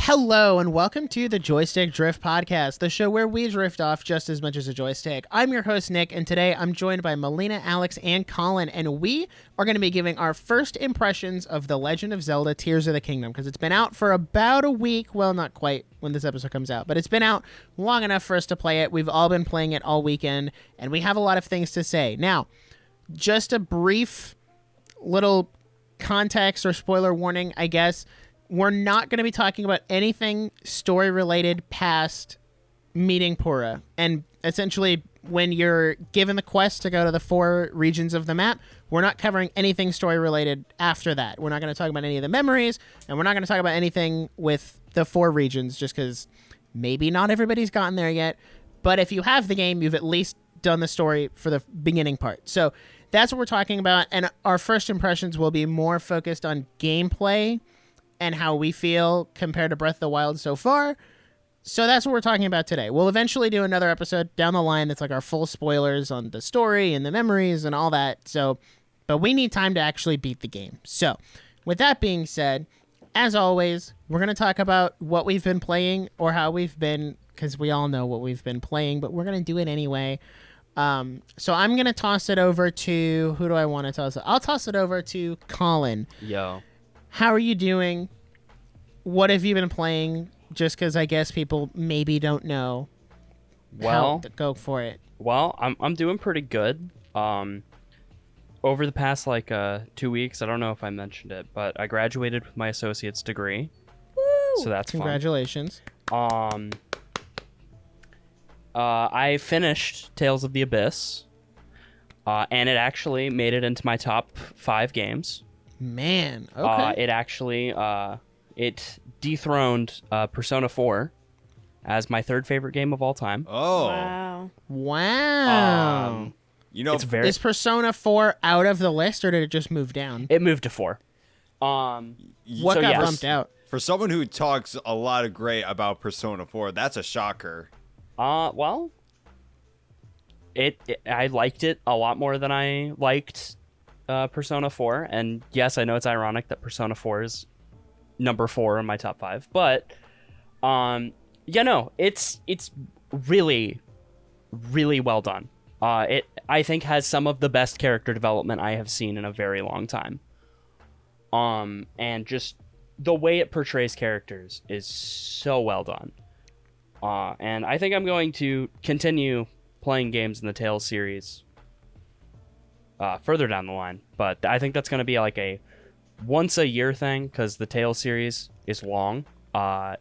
Hello and welcome to the Joystick Drift Podcast, the show where we drift off just as much as a joystick. I'm your host, Nick, and today I'm joined by Melina, Alex, and Colin, and we are going to be giving our first impressions of The Legend of Zelda Tears of the Kingdom, because it's been out for about a week. Well, not quite when this episode comes out, but it's been out long enough for us to play it. We've all been playing it all weekend, and we have a lot of things to say. Now, just a brief little context or spoiler warning, I guess. We're not going to be talking about anything story-related past meeting Pura. And essentially, when you're given the quest to go to the 4 regions of the map, we're not covering anything story-related after that. We're not going to talk about any of the memories, and we're not going to talk about anything with the 4 regions, just because maybe not everybody's gotten there yet. But if you have the game, you've at least done the story for the beginning part. So that's what we're talking about, and our first impressions will be more focused on gameplay and how we feel compared to Breath of the Wild so far. So that's what we're talking about today. We'll eventually do another episode down the line that's like our full spoilers on the story and the memories and all that. So, but we need time to actually beat the game. So with that being said, as always, we're going to talk about what we've been playing or how we've been, because we all know what we've been playing, but we're going to do it anyway. So I'm going to toss it over to, who do I want to toss it? I'll toss it over to Colin. Yo. How are you doing? What have you been playing? Just because I guess people maybe don't know. Well, go for it. Well, I'm doing pretty good. Over the past 2 weeks, I don't know if I mentioned it, but I graduated with my associate's degree. Woo! So that's Congratulations. Fun. I finished Tales of the Abyss, and it actually made it into my top 5 games. Man, okay. It actually it dethroned Persona 4 as my 3rd favorite game of all time. Oh, wow! you know, is Persona 4 out of the list, or did it just move down? It moved to 4. What got bumped out? For someone who talks a lot of great about Persona 4, that's a shocker. Well, I liked it a lot more than I liked Persona 4, and yes, I know it's ironic that Persona 4 is number 4 in my top 5, but it's really, really well done. It, I think, has some of the best character development I have seen in a very long time. And just the way it portrays characters is so well done. And I think I'm going to continue playing games in the Tales series further down the line, but I think that's going to be like a once a year thing, because the Tales series is long.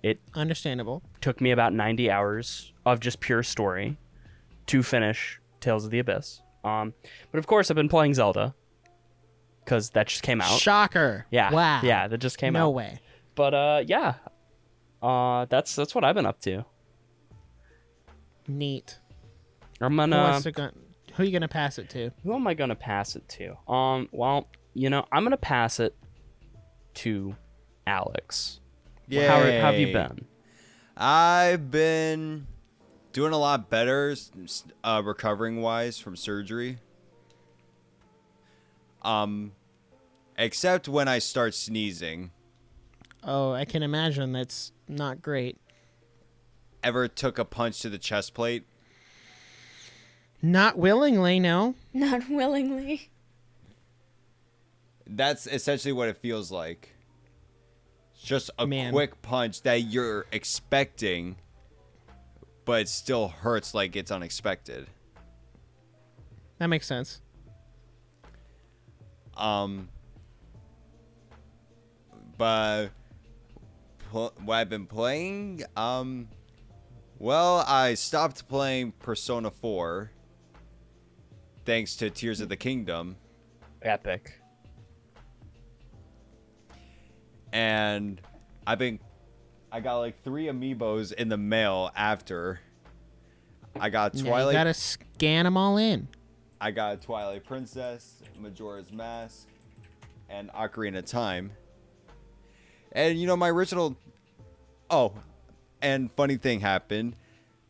It understandable took me about 90 hours of just pure story to finish Tales of the Abyss. But of course I've been playing Zelda, because that just came out. Shocker. Yeah. Wow. Yeah, that just came out. No way. But yeah. That's what I've been up to. Neat. I'm gonna Who are you gonna pass it to? Who am I gonna pass it to? Well, I'm gonna pass it to Alex. Yay. How have you been? I've been doing a lot better, recovering wise from surgery. Except when I start sneezing. Oh, I can imagine that's not great. Ever took a punch to the chest plate? Not willingly, no. Not willingly. That's essentially what it feels like. It's just a Man. quick punch that you're expecting, but it still hurts like it's unexpected. That makes sense. But what I've been playing, well, I stopped playing Persona 4 thanks to Tears of the Kingdom. Epic. And I got like 3 amiibos in the mail after. I got Yeah, Twilight. you gotta scan them all in. I got Twilight Princess, Majora's Mask, and Ocarina of Time. And my original. Oh, and funny thing happened.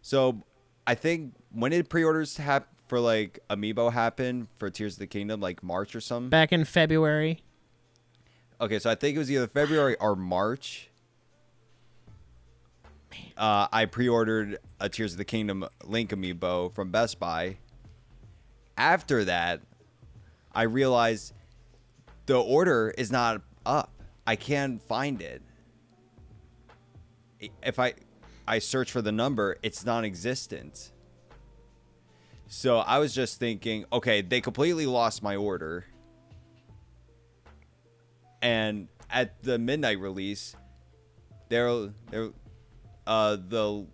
So, I think when did pre-orders for like Amiibo happen for Tears of the Kingdom, like March or something? Back in February. Okay, so I think it was either February or March. I pre-ordered a Tears of the Kingdom Link Amiibo from Best Buy. After that, I realized the order is not up. I can't find it. If I search for the number, it's non-existent. So I was just thinking, okay, they completely lost my order. And at the midnight release, the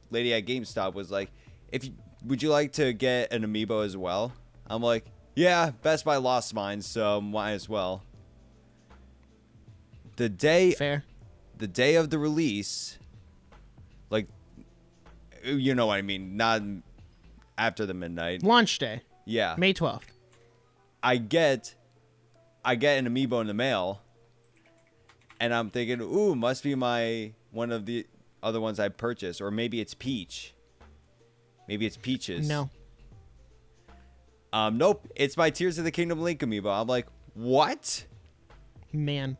lady at GameStop was like, would you like to get an Amiibo as well? I'm like, yeah, Best Buy lost mine, so might as well. Fair. The day of the release, like, you know what I mean, not after the midnight. Launch day. Yeah. May 12th. I get an Amiibo in the mail, and I'm thinking, ooh, must be one of the other ones I purchased, or maybe it's Peach. Maybe it's Peaches. No. Nope. It's my Tears of the Kingdom Link Amiibo. I'm like, what? Man.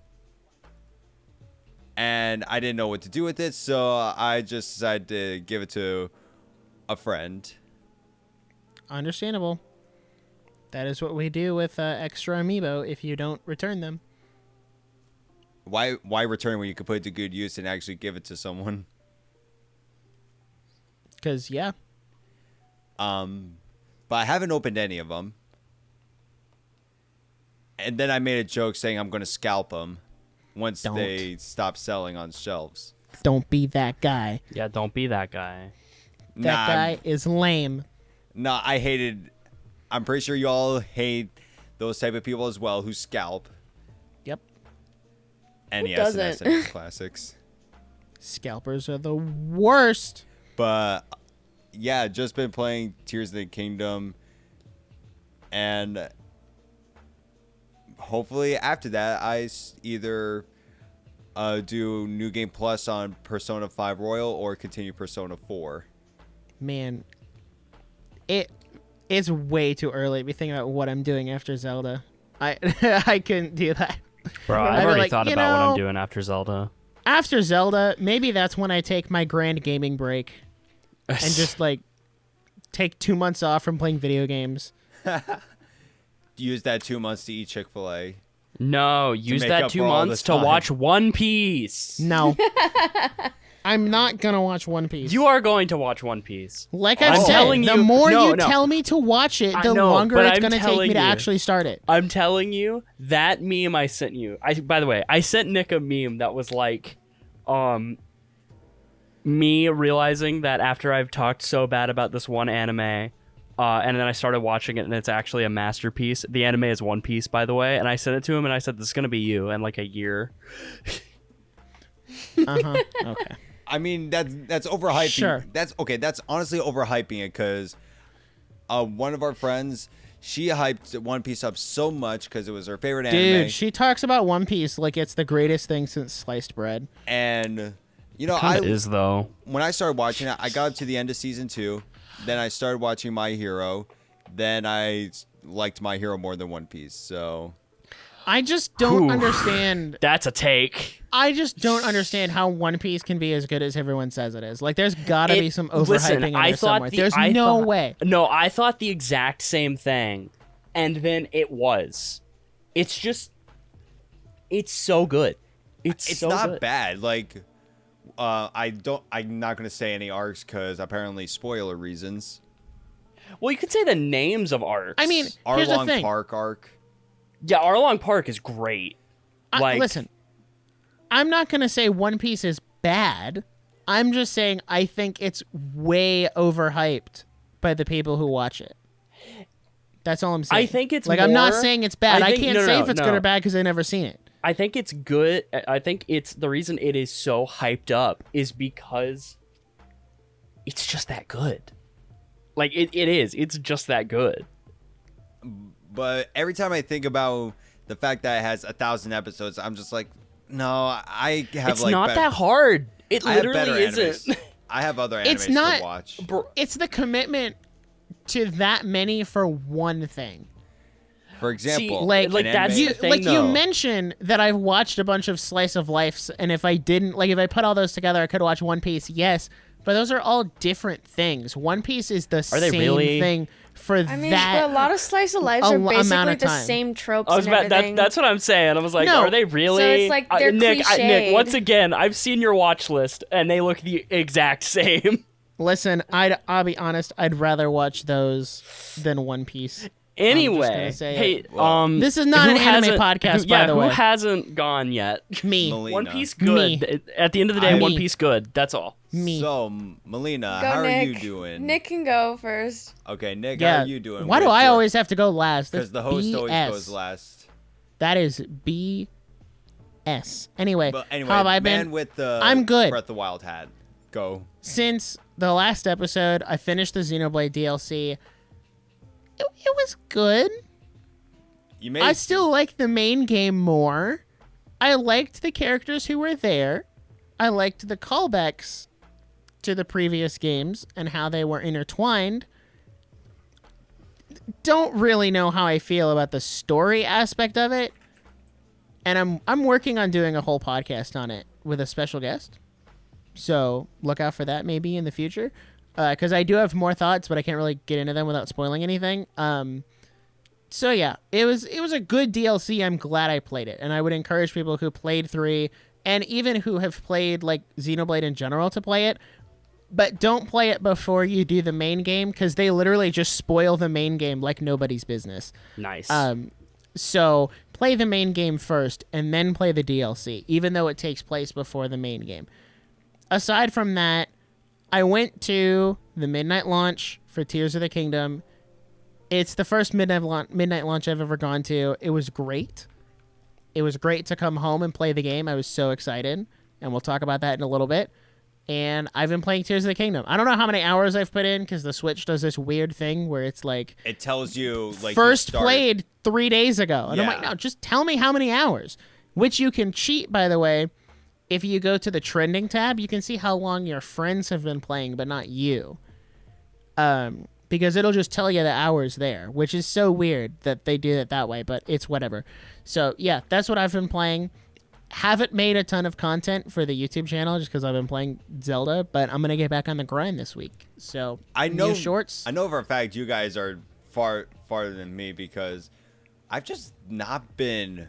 And I didn't know what to do with it, so I just decided to give it to a friend. Understandable. That is what we do with extra Amiibo if you don't return them. Why return when you could put it to good use and actually give it to someone? Because, yeah. But I haven't opened any of them. And then I made a joke saying I'm going to scalp them once they stop selling on shelves. Don't be that guy. Yeah, don't be that guy. That guy is lame. Nah, I'm pretty sure you all hate those type of people as well who scalp. Yep. NES and SNES classics. Scalpers are the worst. But yeah, just been playing Tears of the Kingdom, and hopefully after that I either do New Game Plus on Persona 5 Royal or continue Persona 4. Man, it's way too early to be thinking about what I'm doing after Zelda. I couldn't do that. Bro, I've already thought about what I'm doing after Zelda. After Zelda, maybe that's when I take my grand gaming break and just like take 2 months off from playing video games. Use that 2 months to eat Chick-fil-A. No, use make that up 2 for all months the to time. watch One Piece. No. I'm not gonna watch One Piece. You are going to watch One Piece. Like I've I'm said, telling the you- more no, you no. tell me to watch it, I the know, longer but it's I'm gonna take telling me to you. actually start it. I'm telling you, that meme I sent you. By the way, I sent Nick a meme that was like, me realizing that after I've talked so bad about this one anime, and then I started watching it, and it's actually a masterpiece. The anime is One Piece, by the way, and I sent it to him, and I said, "This is gonna be you in like a year." Okay. I mean, that's overhyping. Sure. That's okay. That's honestly overhyping it because one of our friends, she hyped One Piece up so much because it was her favorite anime. Dude, she talks about One Piece like it's the greatest thing since sliced bread. And Kinda is though. when I started watching it, I got up to the end of season 2. Then I started watching My Hero. Then I liked My Hero more than One Piece. So I just don't Whew. understand. That's a take. I just don't understand how One Piece can be as good as everyone says it is. Like, there's gotta be some overhyping in there somewhere. There's no way. No, I thought the exact same thing, and then it was. It's just, it's so good. It's so not good. bad. Like I'm not gonna say any arcs because apparently spoiler reasons. Well, you could say the names of arcs. I mean, here's the Arlong thing. Park arc. yeah, Arlong Park is great. Listen, I'm not going to say One Piece is bad. I'm just saying I think it's way overhyped by the people who watch it. That's all I'm saying. I think it's like I'm not more- saying it's bad. I think- can't no, say no, if it's no. good or bad because I've never seen it. I think it's good. I think it's the reason it is so hyped up is because it's just that good. Like it is. It's just that good. But every time I think about the fact that it has 1,000 episodes, I'm just like, no, I have It's like not that hard. It I have better literally isn't. animes. I have other animes It's not- to watch. It's the commitment to that many for one thing. For example, like an that's anime- the thing, like you though. mentioned that I've watched a bunch of slice of lives, and if I put all those together, I could watch One Piece. Yes, but those are all different things. One Piece is the they same really? thing for I mean, that. but a lot of slice of lives a are amount basically of the time. same tropes I was and about everything. that's what I'm saying. I was like, No. are they really? So it's like they're Nick, cliched. once again, I've seen your watch list, and they look the exact same. Listen, I'll be honest. I'd rather watch those than One Piece. Anyway, gonna say hey, it. This is not who an anime hasn't- podcast, by the way. Who hasn't gone yet? Me, Melina. One Piece Me. good. At the end of the day, I- One Me. Piece good. That's all. me. So, Melina, Go, how Nick. are you doing? Nick can go first. Okay, Nick, Yeah. how are you doing? Why do I always have to go last? Because the host always goes last. That is BS. Anyway, But anyway, how have I man been? with the I'm good. Breath of the Wild hat. Go. Since the last episode, I finished the Xenoblade DLC. It was good. You made I still like the main game more. I liked the characters who were there. I liked the callbacks to the previous games and how they were intertwined. Don't really know how I feel about the story aspect of it. And I'm working on doing a whole podcast on it with a special guest. So look out for that maybe in the future. Because I do have more thoughts, but I can't really get into them without spoiling anything. So yeah, it was a good DLC. I'm glad I played it, and I would encourage people who played 3 and even who have played like Xenoblade in general to play it. But don't play it before you do the main game, because they literally just spoil the main game like nobody's business. Nice. So play the main game first, and then play the DLC, even though it takes place before the main game. Aside from that, I went to the midnight launch for Tears of the Kingdom. It's the first midnight launch I've ever gone to. It was great. It was great to come home and play the game. I was so excited, and we'll talk about that in a little bit. And I've been playing Tears of the Kingdom. I don't know how many hours I've put in, because the Switch does this weird thing where it's like, It tells you like first you start- played 3 days ago. And I'm like, Yeah. no, just tell me how many hours. Which you can cheat, by the way. If you go to the trending tab, you can see how long your friends have been playing, but not you. Because it'll just tell you the hours there, which is so weird that they do it that way, but it's whatever. So yeah, that's what I've been playing. Haven't made a ton of content for the YouTube channel just because I've been playing Zelda, but I'm gonna get back on the grind this week. So I know new shorts. I know for a fact you guys are farther than me, because I've just not been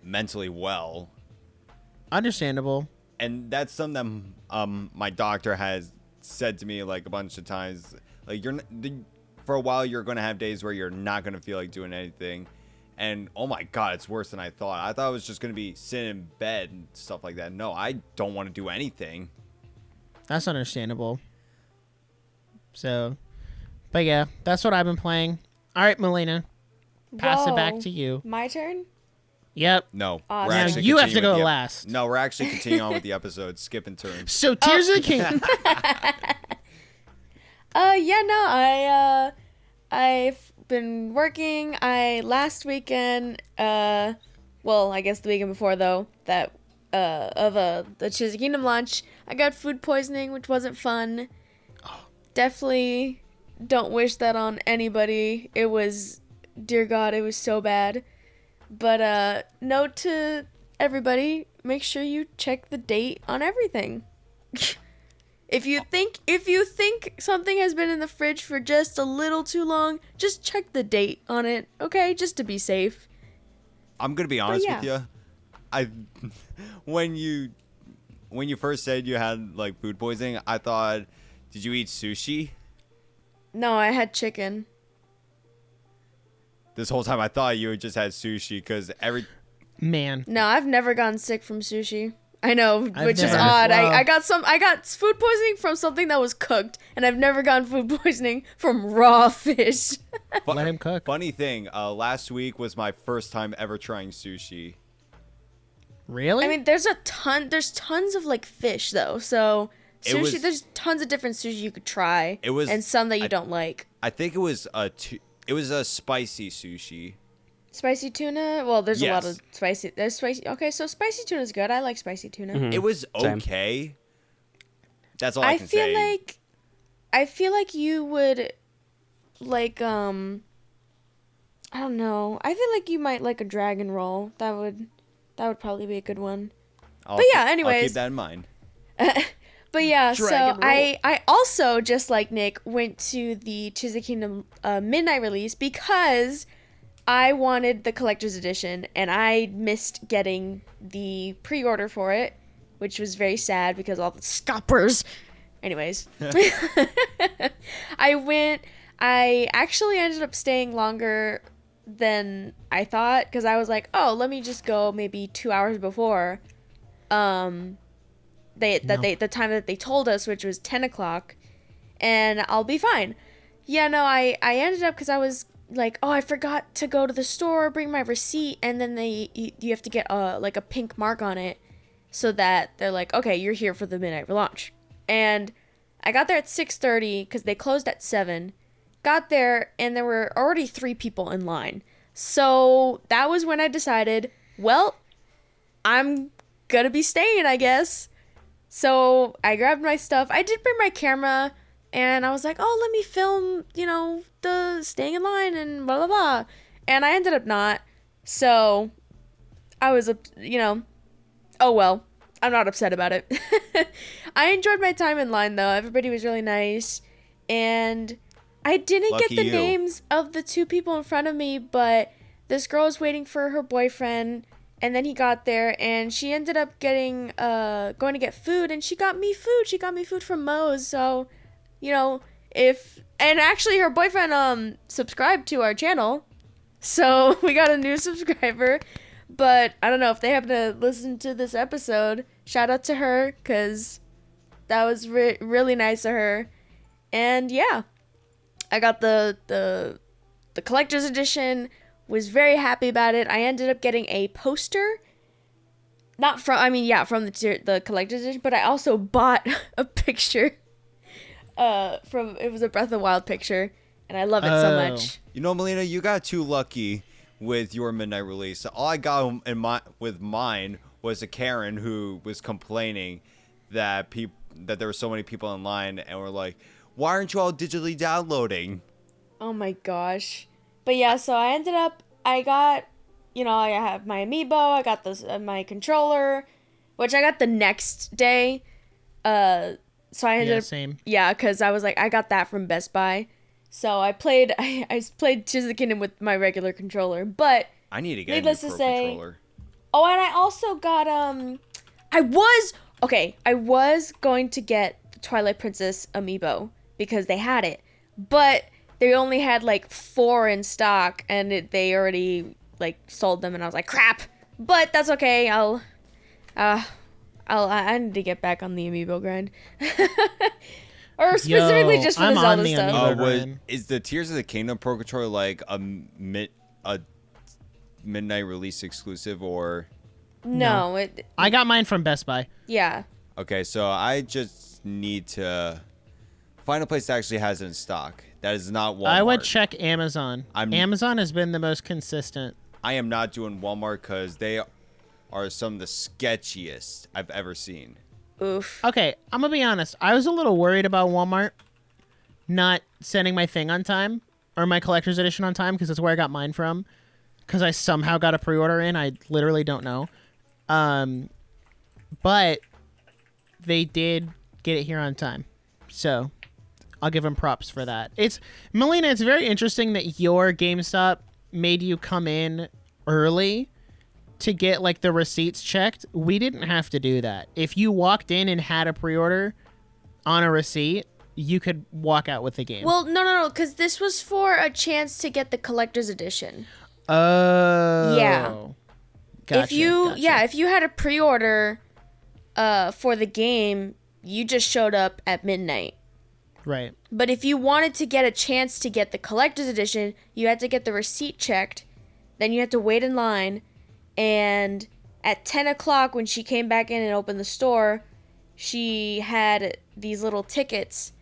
mentally well, Understandable. and that's something that my doctor has said to me like a bunch of times. Like for a while you're gonna have days where you're not gonna feel like doing anything. And oh my god, it's worse than I thought. I thought it was just gonna be sitting in bed and stuff like that. No, I don't want to do anything. That's understandable. So, but yeah, that's what I've been playing. All right, Melina, pass it back Whoa. to you. My turn? Yep. No, Awesome. we're Now actually you have to continuing go with last. No, we're actually continuing on with the episode, skipping turns. So Tears of the Kingdom. Yeah, no, I've been working. Last weekend, well, I guess the weekend before though, that the Tears of the Kingdom launch, I got food poisoning, which wasn't fun. Definitely don't wish that on anybody. It was, dear God, it was so bad. But note to everybody, make sure you check the date on everything. If you think something has been in the fridge for just a little too long, just check the date on it, okay? Just to be safe. I'm gonna be honest yeah. with you. When you first said you had like food poisoning, I thought, did you eat sushi? No, I had chicken. This whole time I thought you just had sushi, because Man, No, I've never gotten sick from sushi. I know, I've which is never- odd. well- I got food poisoning from something that was cooked, and I've never gotten food poisoning from raw fish. let him cook. Funny thing, last week was my first time ever trying sushi. Really? I mean, there's tons of like fish though, so It Sushi, was- there's tons of different sushi you could try. It was- and some that you don't like. I think it was a spicy sushi. Spicy tuna? Well, there's a lot Yes. of spicy. There's spicy. Okay, so spicy tuna's good. I like spicy tuna. Mhm. It was Same. okay. That's all I can feel say. I feel like you would like I don't know. I feel like you might like a dragon roll. That would probably be a good one. I'll but yeah, keep- I'll anyways. keep that in mind. But yeah, Dragon so roll. I also, just like Nick, went to the Tears of the Kingdom midnight release because I wanted the collector's edition and I missed getting the pre-order for it, which was very sad because all the scalpers. Anyways, I actually ended up staying longer than I thought because I was like, oh, let me just go maybe 2 hours before. The time that they told us, which was 10 o'clock, and I'll be fine. Yeah, no, I ended up because I was like, oh, I forgot to go to the store, bring my receipt, and then you have to get like a pink mark on it so that they're like, okay, you're here for the midnight launch. And I got there at 6:30 because they closed at 7. Got there and there were already 3 people in line. So that was when I decided, well, I'm gonna be staying, I guess. So I grabbed my stuff. I did bring my camera and I was like, oh, let me film, the staying in line and blah, blah, blah. And I ended up not. So I was, oh well, I'm not upset about it. I enjoyed my time in line though. Everybody was really nice. And I didn't Lucky get the you. names of the 2 people in front of me, but this girl was waiting for her boyfriend. And then he got there, and she ended up going to get food, and she got me food. She got me food from Moe's. So, and actually her boyfriend subscribed to our channel, so we got a new subscriber. But I don't know if they happen to listen to this episode. Shout out to her, cause that was really nice of her. And yeah, I got the collector's edition. Was very happy about it. I ended up getting a poster. From the collector's edition, but I also bought a picture. It was a Breath of the Wild picture, and I love it so much. Melina, you got too lucky with your midnight release. All I got with mine was a Karen who was complaining that there were so many people in line and were like, "Why aren't you all digitally downloading?" Oh my gosh. But yeah, so I got, I have my amiibo, I got my controller, which I got the next day. So I ended up, same. yeah, because I was like, I got that from Best Buy. So I played Tears of the Kingdom with my regular controller, but I need to get needless a to new say- Pro controller. oh, and I also got, I was going to get the Twilight Princess amiibo because they had it, but they only had like 4 in stock, and they already like sold them, and I was like, crap. But that's okay. I need to get back on the amiibo grind, or specifically just for I'm the on Zelda the stuff. amiibo. Oh, is the Tears of the Kingdom Pro controller like a midnight release exclusive or? No, I got mine from Best Buy. yeah. Okay, so I just need to find a place that actually has it in stock. That is not Walmart. I would check Amazon. I'm- Amazon has been the most consistent. I am not doing Walmart because they are some of the sketchiest I've ever seen. Oof. Okay, I'm gonna be honest. I was a little worried about Walmart not sending my thing on time or my collector's edition on time because that's where I got mine from. Because I somehow got a pre-order in. I literally don't know. But they did get it here on time, so I'll give them props for that. Melina, it's very interesting that your GameStop made you come in early to get like the receipts checked. We didn't have to do that. If you walked in and had a pre-order on a receipt, you could walk out with the game. Well, no, because this was for a chance to get the collector's edition. Oh. Yeah. Gotcha, If you gotcha. if you had a pre-order for the game, you just showed up at midnight. Right. But if you wanted to get a chance to get the collector's edition, you had to get the receipt checked. Then you had to wait in line. And at 10 o'clock, when she came back in and opened the store, she had these little tickets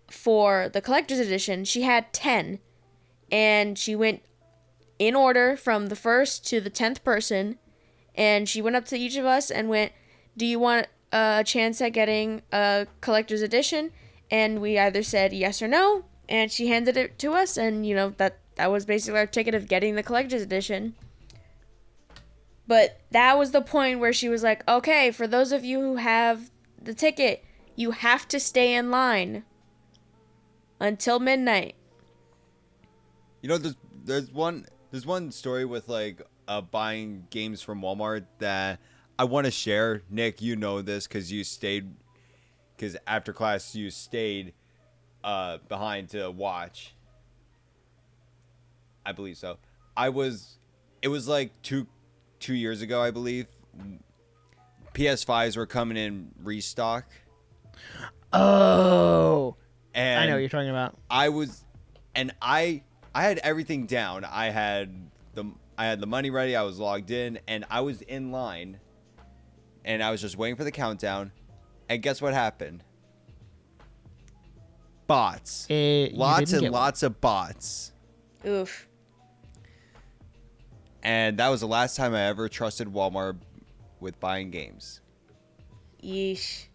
for the collector's edition. She had 10, and she went in order from the first to the 10th person, and she went up to each of us and went, do you want a chance at getting a collector's edition? And we either said yes or no, and she handed it to us, and that was basically our ticket of getting the collector's edition. But that was the point where she was like, okay, for those of you who have the ticket, you have to stay in line until midnight. There's one story with like buying games from Walmart that I want to share. Nick, you know this because after class you stayed behind to watch. I believe so. It was like two years ago, I believe. PS5s were coming in restock. Oh, And I know what you're talking about. I had everything down. I had the money ready. I was logged in, and I was in line, and I was just waiting for the countdown. And guess what happened? Bots. Lots and lots of bots. Oof. And that was the last time I ever trusted Walmart with buying games. Yeesh.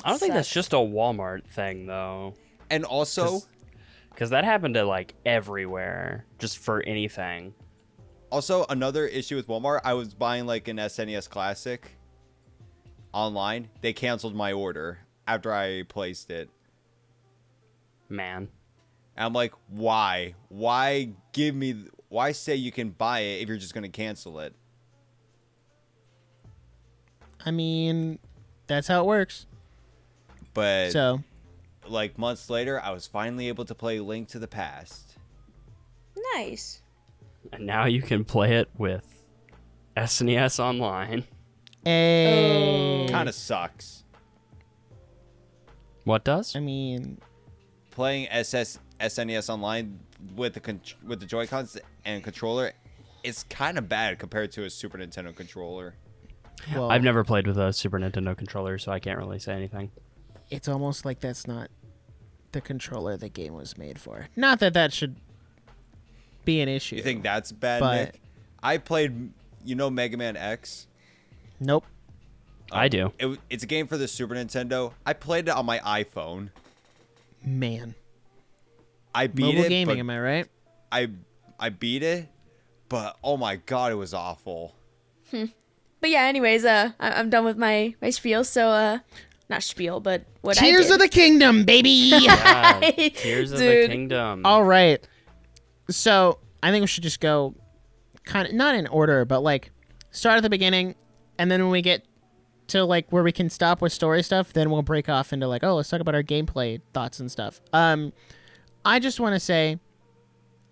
I don't think that's just a Walmart thing, though. And also, because that happened to like everywhere, just for anything. Also, another issue with Walmart, I was buying like an SNES Classic online. They canceled my order after I placed it. Man. And I'm like, why? Why say you can buy it if you're just going to cancel it? I mean, that's how it works. But So, like months later, I was finally able to play Link to the Past. Nice. And now you can play it with SNES Online. hey. Kind of sucks. What does? I mean, Playing SNES Online with the Joy-Cons and controller, it's kind of bad compared to a Super Nintendo controller. well, I've never played with a Super Nintendo controller, so I can't really say anything. it's almost like that's not the controller the game was made for. Not that that should be an issue. You think that's bad, But- Nick? I played, Mega Man X. Nope. I do. It's a game for the Super Nintendo. I played it on my iPhone. Man. I beat Mobile it. gaming, but am I right? I beat it, but oh my god, it was awful. But yeah, anyways, I'm done with my spiel. So, not spiel, but what Tears I did. of the Kingdom, baby! Yeah, Tears of the Dude. Kingdom. All right. So, I think we should just go kind of, not in order, but like start at the beginning, and then when we get to like where we can stop with story stuff, then we'll break off into like, oh, let's talk about our gameplay thoughts and stuff. I just want to say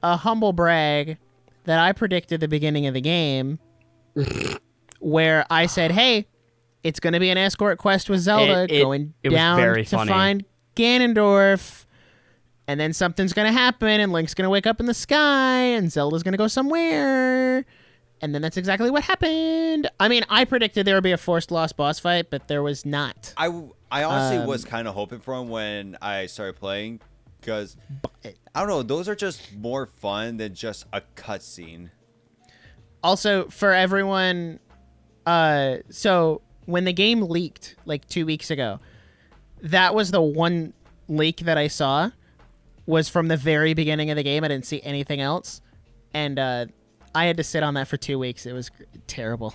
a humble brag that I predicted the beginning of the game where I said, hey, it's going to be an escort quest with Zelda going it was down very to funny. find Ganondorf. And then something's going to happen, and Link's going to wake up in the sky, and Zelda's going to go somewhere. And then that's exactly what happened. I mean, I predicted there would be a forced lost boss fight, but there was not. I honestly was kind of hoping for him when I started playing, because I don't know, those are just more fun than just a cutscene. Also, for everyone, so when the game leaked like 2 weeks ago, that was the one leak that I saw was from the very beginning of the game. I didn't see anything else. And I had to sit on that for 2 weeks. It was terrible.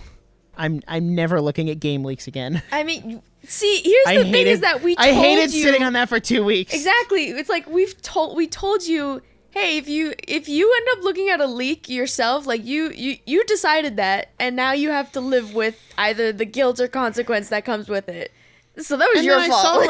I'm never looking at game leaks again. I mean, see, here's the thing is that we told I hated you sitting on that for 2 weeks. exactly. It's like we told you, hey, if you end up looking at a leak yourself, like you decided that, and now you have to live with either the guilt or consequence that comes with it. So that was And your then fault.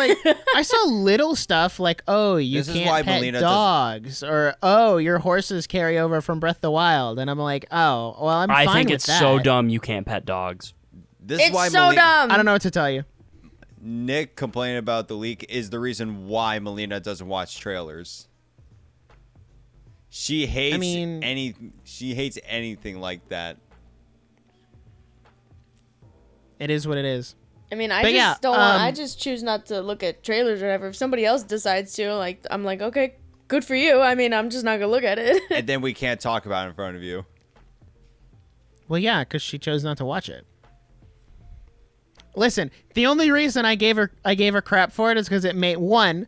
I saw little stuff like, oh, you This is why can't pet Melina dogs, or oh, your horses carry over from Breath of the Wild, and I'm like, oh, well, I'm I fine think with it's that. so dumb you can't pet dogs. This It's is why so dumb. I don't know what to tell you. Nick complaining about the leak is the reason why Melina doesn't watch trailers. She hates she hates anything like that. It is what it is. I mean, I But just yeah, don't want, I just choose not to look at trailers or whatever. If somebody else decides to, like, I'm like, okay, good for you. I mean, I'm just not gonna look at it. And then we can't talk about it in front of you. Well, yeah, because she chose not to watch it. Listen, the only reason I gave her crap for it is because it made one.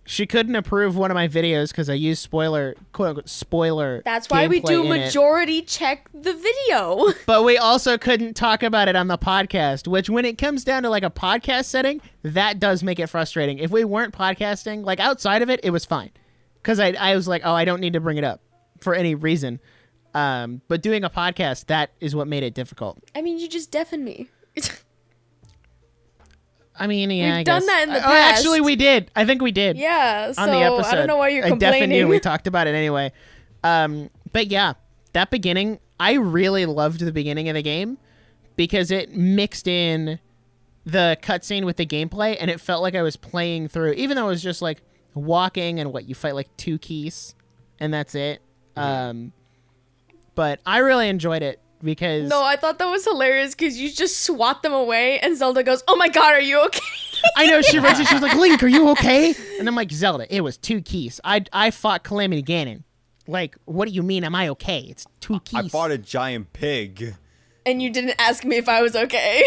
She couldn't approve one of my videos because I used spoiler, quote unquote, spoiler. That's why we gameplay do in it. majority check the video. But we also couldn't talk about it on the podcast, which when it comes down to like a podcast setting, that does make it frustrating. If we weren't podcasting, like outside of it, it was fine. Because I was like, oh, I don't need to bring it up for any reason. But doing a podcast, that is what made it difficult. I mean, you just deafened me. I mean, yeah, We've done that in the Oh, past. actually, we did. I think we did. Yeah, so On the episode. I don't know why you're I definitely complaining. knew. We talked about it anyway. But yeah, that beginning, I really loved the beginning of the game because it mixed in the cutscene with the gameplay, and it felt like I was playing through, even though it was just like walking and you fight like 2 keys, and that's it. But I really enjoyed it because No, I thought that was hilarious because you just swat them away, and Zelda goes, "Oh my God, are you okay?" I know she runs and she was like, "Link, are you okay?" And I'm like, "Zelda, it was 2 keys. I fought Calamity Ganon. Like, what do you mean? Am I okay? It's 2 keys." I fought a giant pig. And you didn't ask me if I was okay.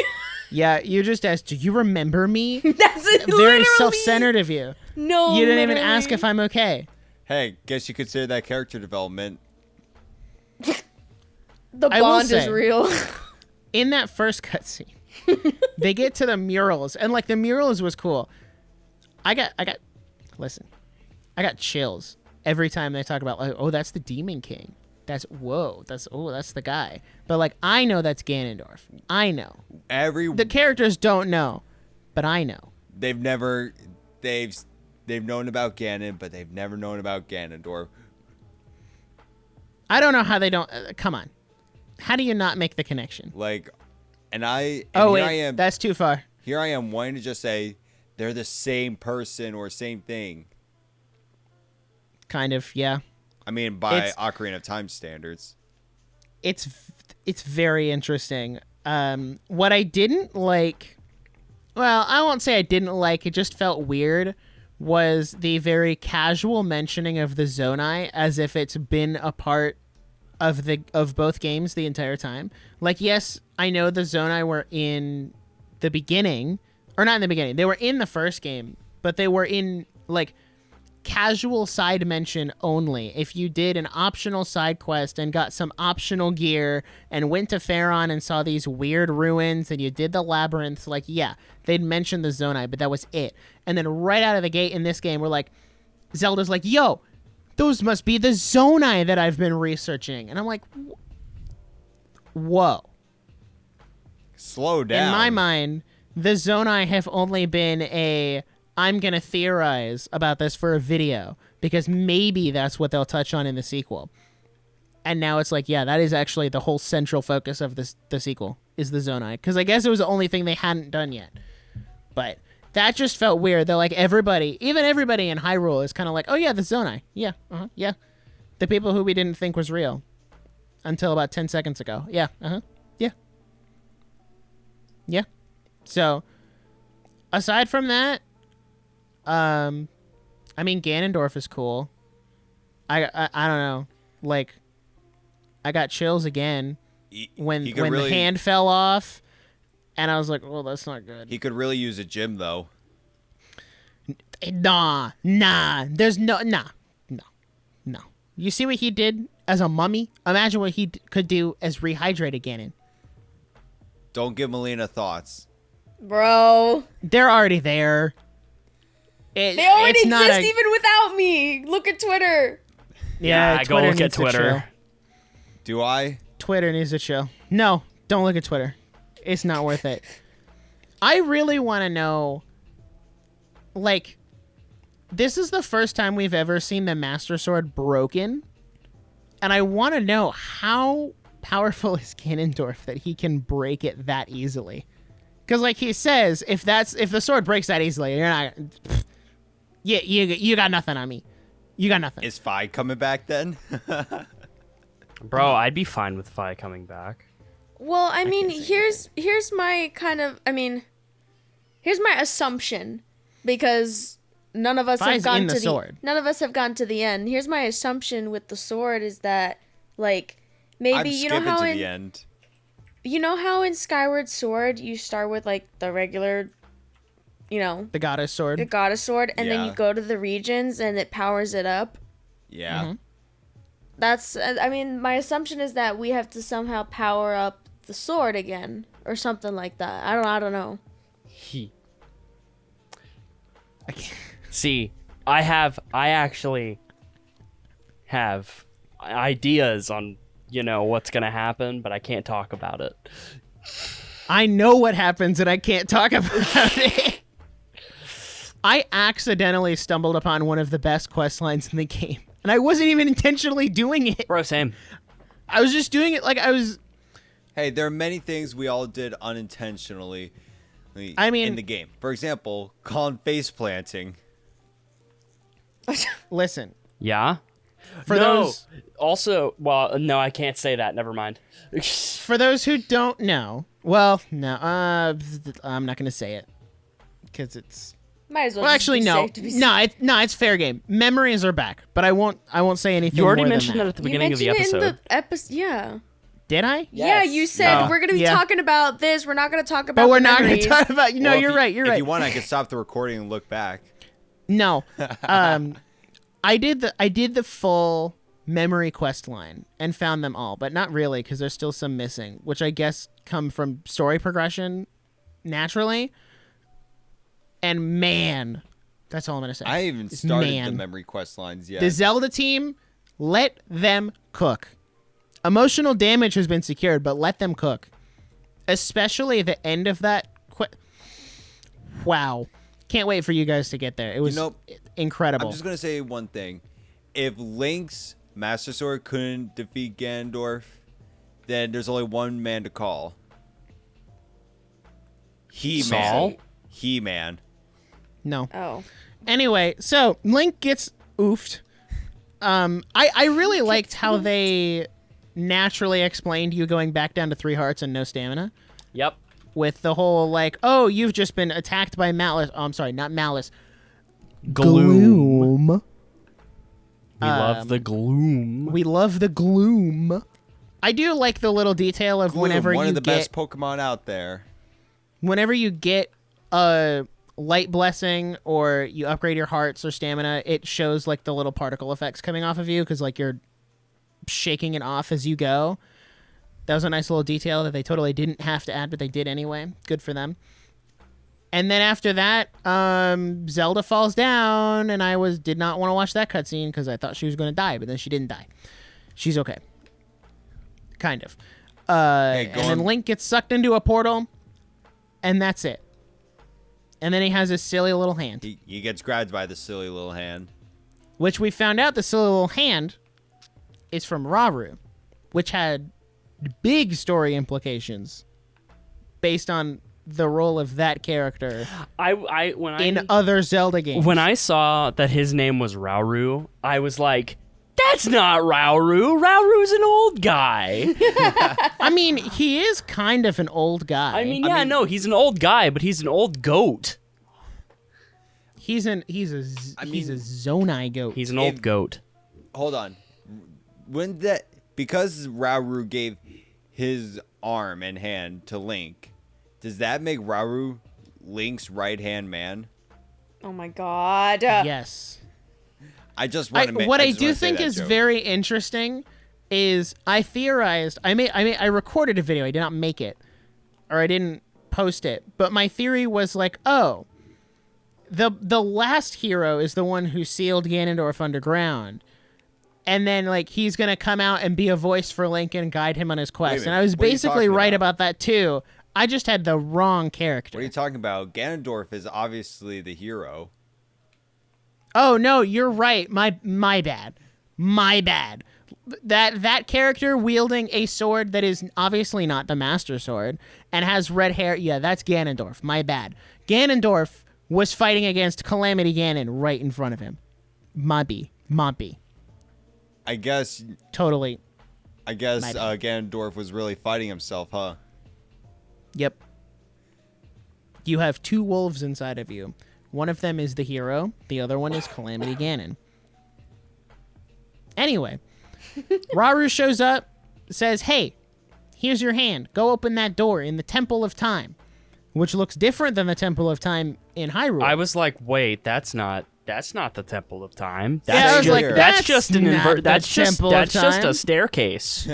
Yeah, you just asked, "Do you remember me?" That's it. Very literally. self-centered of you. No, You didn't even literally. ask if I'm okay. Hey, guess you consider that character development. The I will bond is say- real. In that first cutscene, they get to the murals, and like the murals was cool. I got chills every time they talk about like, oh, that's the Demon King. That's the guy. But like, I know that's Ganondorf. I know. The characters don't know, but I know. They've known about Ganon, but they've never known about Ganondorf. I don't know how they don't. Come on, how do you not make the connection? Like, and Oh here wait, I am. that's too far. Here I am wanting to just say they're the same person or same thing. Kind of, yeah. I mean, by It's- Ocarina of Time standards. It's very interesting. What I didn't like, well, I won't say I didn't like, it just felt weird, was the very casual mentioning of the Zonai as if it's been a part of both games the entire time. Like, yes, I know the Zonai were in the beginning, or not in the beginning. They were in the first game, but they were in like casual side mention only. If you did an optional side quest and got some optional gear and went to Faron and saw these weird ruins and you did the labyrinth, like, yeah, they'd mention the Zonai, but that was it. And then right out of the gate in this game, we're like, Zelda's like, yo, those must be the Zonai that I've been researching. And I'm like, whoa. Slow down. In my mind, the Zonai have only been I'm going to theorize about this for a video because maybe that's what they'll touch on in the sequel. And now it's like, yeah, that is actually the whole central focus of the sequel is the Zonai. Because I guess it was the only thing they hadn't done yet. But that just felt weird. They're like even everybody in Hyrule is kind of like, oh yeah, the Zonai. Yeah, yeah. The people who we didn't think was real until about 10 seconds ago. Yeah, yeah. Yeah. So, aside from that, I mean, Ganondorf is cool. I don't know. Like, I got chills again when the hand fell off, and I was like, "Oh, that's not good." He could really use a gym, though. Nah. There's no. You see what he did as a mummy? Imagine what he could do as rehydrated Ganon. Don't give Melina thoughts. Bro. They're already there. They already it's not exist even without me. Look at Twitter. Yeah, go look at needs to chill. Twitter. Do I? Twitter needs to chill. No, don't look at Twitter. It's not worth it. I really want to know, like, this is the first time we've ever seen the Master Sword broken, and I want to know how powerful is Ganondorf that he can break it that easily. Because, like he says, if the sword breaks that easily, you're not. You got nothing on me. You got nothing. Is Fi coming back then? Bro, I'd be fine with Fi coming back. Well, I mean, can't say here's my kind of, I mean, Here's my assumption, because none of us have Fi's gotten in to the sword. none of us have gotten to the end. Here's my assumption with the sword is that, like, maybe I'm you know skipping how to in the end. Skyward Sword you start with like the regular, The goddess sword. the goddess sword, and then you Yeah. go to the regions and it powers it up. Yeah. Mhm. That's, I mean, my assumption is that we have to somehow power up the sword again or something like that. I don't know. I can't- See, I actually have ideas on, what's going to happen, but I can't talk about it. I know what happens and I can't talk about it. I accidentally stumbled upon one of the best quest lines in the game. And I wasn't even intentionally doing it. Bro, same. I was just doing it like I was... Hey, there are many things we all did unintentionally. I mean- in the game. For example, Colin face planting. Listen, Yeah? for no. those Also, well, no, I can't say that. Never mind. for those who don't know, well, no, I'm not going to say it because it's Might as well. well, just actually be no. safe to be safe. It's fair game. Memories are back, but I won't say anything You already more than mentioned that at the You beginning of the mentioned episode. it in the episode. Yeah. Did I? Yeah, Yes. you said Oh, we're gonna be yeah. talking about this. We're not gonna talk about. But we're the not going to memories. talk about no, Well, if you're you- right. You're If right. you want, I can stop the recording and look back. No. I did the full memory quest line and found them all, but not really because there's still some missing, which I guess come from story progression naturally. And man, that's all I'm going to say. I haven't even started the Man. memory quest lines yet. The Zelda team, let them cook. Emotional damage has been secured, but let them cook. Especially the end of that. Wow. Can't wait for you guys to get there. It was incredible. I'm just gonna say one thing: if Link's Master Sword couldn't defeat Ganondorf, then there's only one man to call. Saul? He-Man. No. Oh. Anyway, so Link gets oofed. I really liked how they naturally explained you going back down to 3 hearts and no stamina. Yep. With the whole, like, oh, you've just been attacked by Malice. Oh, I'm sorry, not Malice. Gloom. Gloom. We love the gloom. We love the gloom. I do like the little detail of Gloom, whenever one you of the get best Pokemon out there. whenever you get a light blessing or you upgrade your hearts or stamina, it shows like the little particle effects coming off of you because like you're shaking it off as you go. That was a nice little detail that they totally didn't have to add, but they did anyway. Good for them. And then after that, Zelda falls down, and I did not want to watch that cutscene because I thought she was going to die, but then she didn't die. She's okay. Kind of. Hey, And then Link gets sucked into a portal, and that's it. And then he has his silly little hand, He gets grabbed by the silly little hand. which we found out the silly little hand is from Rauru, which had big story implications based on the role of that character in other Zelda games. When I saw that his name was Rauru, I was like, that's not Rauru. Rauru's an old guy. I mean, he is kind of an old guy. I mean, no, he's an old guy, but he's an old goat. he's a Zonai goat. He's an old goat. Hold on. Because Rauru gave his arm and hand to Link, does that make Rauru Link's right-hand man? Oh my god. Yes. I just want to What I do think is very interesting is I theorized. I recorded a video. I did not make it, or I didn't post it. But my theory was like, oh, the last hero is the one who sealed Ganondorf underground, and then like he's gonna come out and be a voice for Link and guide him on his quest. And I was what are you basically talking right about? about that too. I just had the wrong character. What are you talking about? Ganondorf is obviously the hero. Oh no, you're right. My bad. My bad. That character wielding a sword that is obviously not the Master Sword and has red hair. Yeah, that's Ganondorf. My bad. Ganondorf was fighting against Calamity Ganon right in front of him. Mobby. I guess Totally. Ganondorf was really fighting himself, huh? Yep. You have 2 wolves inside of you. One of them is the hero. The other one is Calamity Ganon. Anyway, Rauru shows up, says, hey, here's your hand. Go open that door in the Temple of Time, which looks different than the Temple of Time in Hyrule. I was like, wait, that's not the Temple of Time. Yeah, I was like, that's just an not that's the just Temple of that's just Time. a staircase.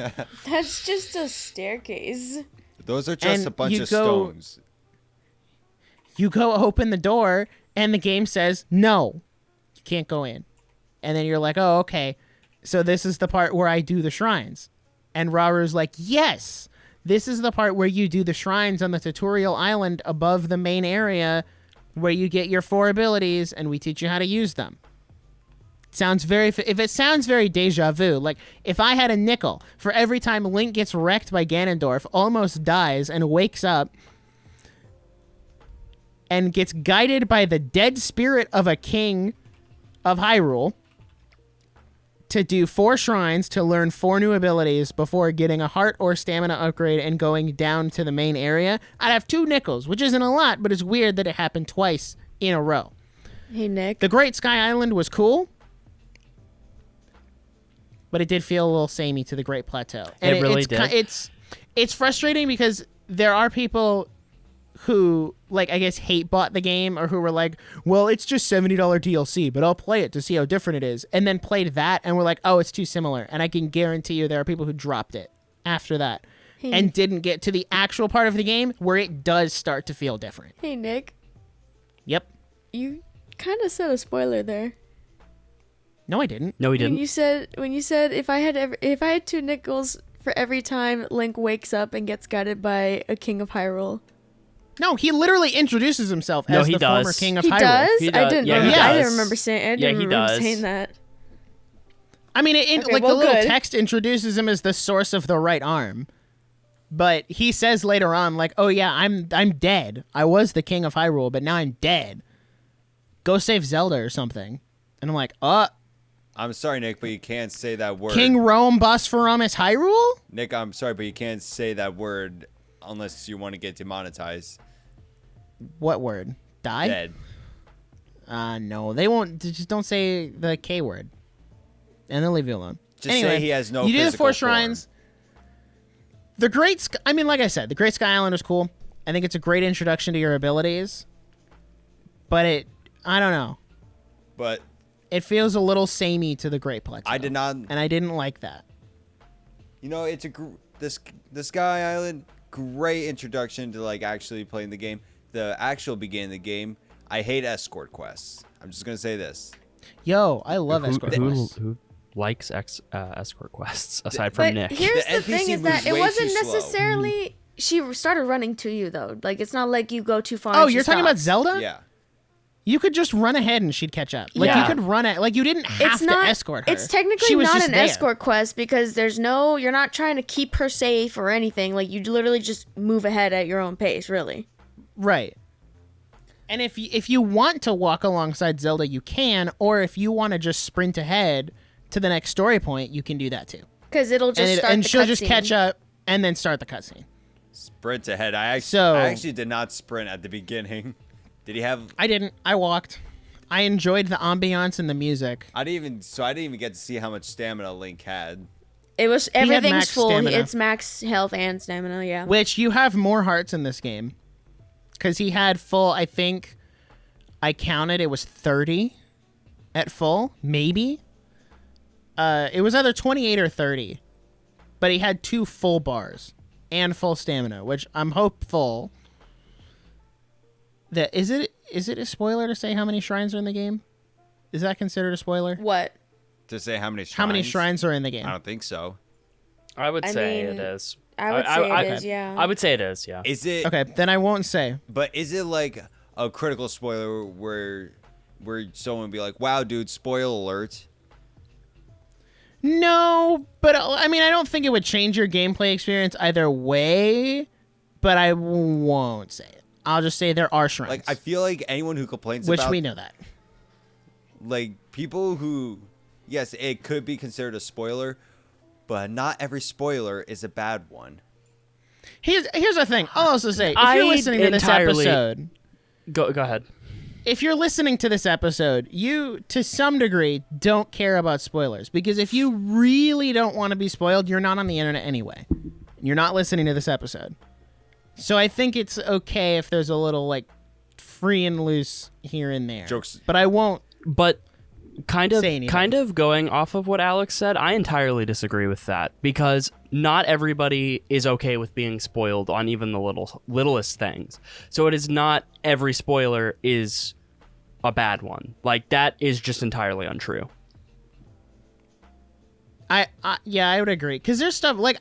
That's just a staircase. Those are just And a bunch you of go- stones. You go open the door, and the game says, no, you can't go in. And then you're like, oh, okay. So this is the part where I do the shrines. And Rauru's like, yes, this is the part where you do the shrines on the tutorial island above the main area where you get your 4 abilities, and we teach you how to use them. If it sounds very deja vu, like if I had a nickel for every time Link gets wrecked by Ganondorf, almost dies, and wakes up, and gets guided by the dead spirit of a king of Hyrule to do 4 shrines to learn 4 new abilities before getting a heart or stamina upgrade and going down to the main area, I'd have 2 nickels, which isn't a lot, but it's weird that it happened twice in a row. Hey, Nick. The Great Sky Island was cool, but it did feel a little samey to the Great Plateau. And It really it's did. It's frustrating because there are people who, like, I guess hate bought the game, or who were like, well, it's just $70 DLC, but I'll play it to see how different it is, and then played that and were like, oh, it's too similar. And I can guarantee you there are people who dropped it after that and didn't get to the actual part of the game where it does start to feel different. Hey, Nick. Yep. You kind of said a spoiler there. No, I didn't. No, he When didn't. you said if I had 2 nickels for every time Link wakes up and gets guided by a king of Hyrule. No, he literally introduces himself No, as he the does. former king of He Hyrule. does? He I does. didn't. Yeah, remember, he I does. didn't remember saying. I Yeah, didn't he remember does. saying that. I mean, Okay, like well, the little good. text introduces him as the source of the right arm, but he says later on, like, "Oh yeah, I'm dead. I was the king of Hyrule, but now I'm dead. Go save Zelda or something." And I'm like, I'm sorry, Nick, but you can't say that word. King Rome Bosphorus Hyrule? Nick, I'm sorry, but you can't say that word unless you want to get demonetized. What word? Die? Dead. No, they won't. Just don't say the K word, and they'll leave you alone. Just anyway, say he has no You do the physical 4 form. shrines. The Great, I mean, like I said, the Great Sky Island was cool. I think it's a great introduction to your abilities, but I don't know. But It feels a little samey to the Great Plateau. I did not. and I didn't like that. You know, it's this Sky Island, great introduction to like actually playing the game. The actual beginning of the game, I hate escort quests. I'm just gonna say this. Yo, I love escort quests. Who likes escort quests aside from But Nick? here's The the thing: NPC is that moves it way wasn't too slow. necessarily. She started running to you though. Like it's not like you go too far. Oh, and she you're talking about stops. Zelda? Yeah. You could just run ahead and she'd catch up. Like Yeah. you could run it. Like you didn't have It's to not. escort her. It's technically She was not just an there. escort quest because there's no. You're not trying to keep her safe or anything. Like you literally just move ahead at your own pace. Really. Right. And if you want to walk alongside Zelda, you can, or if you want to just sprint ahead to the next story point, you can do that too. Because it'll just start and the she'll just cutscene. catch up and then start the cutscene. Sprint ahead. I So- actually did not sprint at the beginning. Did he have? I didn't. I walked. I enjoyed the ambiance and the music. I didn't even get to see how much stamina Link had. It was had everything's max full. stamina. It's max health and stamina. Yeah. Which you have more hearts in this game. Because he had full, I think, I counted, it was 30 at full, maybe. It was either 28 or 30. But he had 2 full bars and full stamina, which I'm hopeful that, is it a spoiler to say how many shrines are in the game? Is that considered a spoiler? What? To say how many shrines? How many shrines are in the game? I don't think so. I would I say mean, it is. I would say it is. Yeah. I would say it is. Yeah. Is it? Okay, then I won't say. But is it like a critical spoiler where someone would be like, "Wow, dude, spoil alert"? No, but I mean, I don't think it would change your gameplay experience either way, but I won't say it. I'll just say there are shrines. Like, I feel like anyone who complains which about, we know that. like, people who, yes, it could be considered a spoiler, but not every spoiler is a bad one. Here's the thing. I'll also say, if I you're listening to this entirely- episode, Go ahead. if you're listening to this episode, you, to some degree, don't care about spoilers. Because if you really don't want to be spoiled, you're not on the internet anyway. You're not listening to this episode. So I think it's okay if there's a little, like, free and loose here and there. Jokes. But I won't But kind say anything. of going off of what Alex said, I entirely disagree with that because not everybody is okay with being spoiled on even the littlest things. So it is not every spoiler is a bad one. Like that is just entirely untrue. Yeah, I would agree. Because there's stuff, like,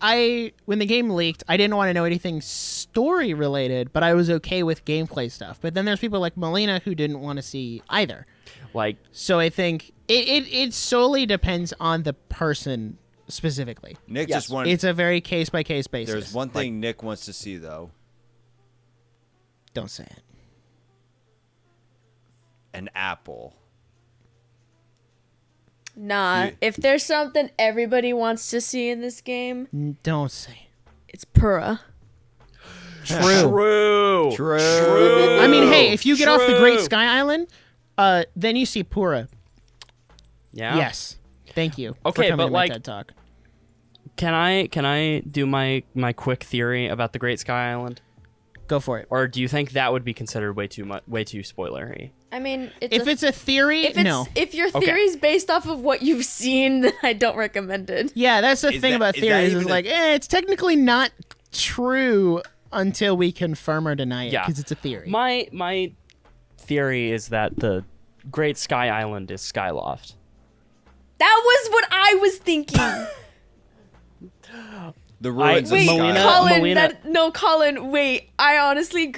when the game leaked, I didn't want to know anything story related, but I was okay with gameplay stuff. But then there's people like Melina who didn't want to see either. Like So I think it solely depends on the person specifically. Nick Yes. just wanted. It's a very case-by-case basis. There's one thing Nick wants to see though: Don't say it. an apple. Nah, Yeah. if there's something everybody wants to see in this game, Don't say it. it's Pura. True. True. I mean, hey, if you get off the Great True. Sky Island, then you see Pura. yeah. Yes. Thank you Okay, for coming but, to my like- TED Talk. Can I do my quick theory about the Great Sky Island? Go for it. Or do you think that would be considered way too spoilery? I mean, If it's a theory, no. if your Okay. theory's based off of what you've seen, then I don't recommend it. Yeah, that's the Is thing that- about is that theories. Is even a- like, it's technically not true until we confirm or deny it, Yeah. because it's a theory. My theory is that the Great Sky Island is Skyloft. That was what I was thinking. The ruins of Wait, Melina- Sky. Colin, Colin, wait. I honestly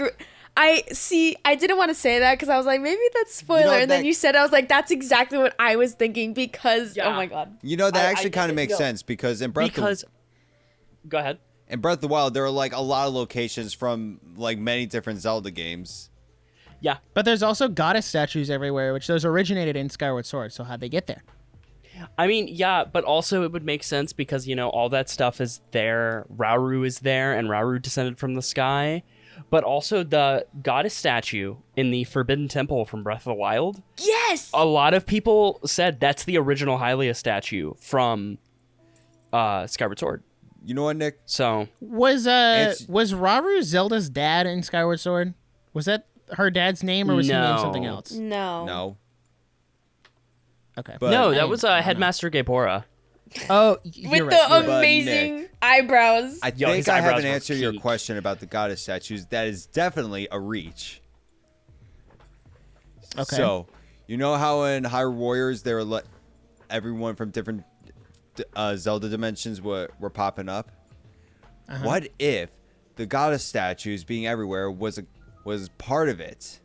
I didn't want to say that because I was like, maybe that's spoiler. You know, and then that- you said, I was like, that's exactly what I was thinking because, Yeah. oh my God. You know that I actually kind of makes no. sense because in Breath Go ahead. of the Wild there are like a lot of locations from like many different Zelda games. Yeah. But there's also goddess statues everywhere, which those originated in Skyward Sword. So how'd they get there? I mean, yeah, but also it would make sense because, all that stuff is there. Rauru is there, and Rauru descended from the sky. But also the goddess statue in the Forbidden Temple from Breath of the Wild. Yes. A lot of people said that's the original Hylia statue from Skyward Sword. You know what, Nick? So, Was It's- Rauru Zelda's dad in Skyward Sword? Was that her dad's name, or was he named No. something else? No. No. Okay. But- no, I that was don't know. Headmaster Gaepora. Oh, With you're right. the you're right. But amazing eyebrows. I Yo, think his I have eyebrows an were answer to your peak. question about the goddess statues. That is definitely a reach. Okay. So, you know how in Hyrule Warriors they were everyone from different Zelda dimensions were popping up? Uh-huh. What if the goddess statues being everywhere was part of it?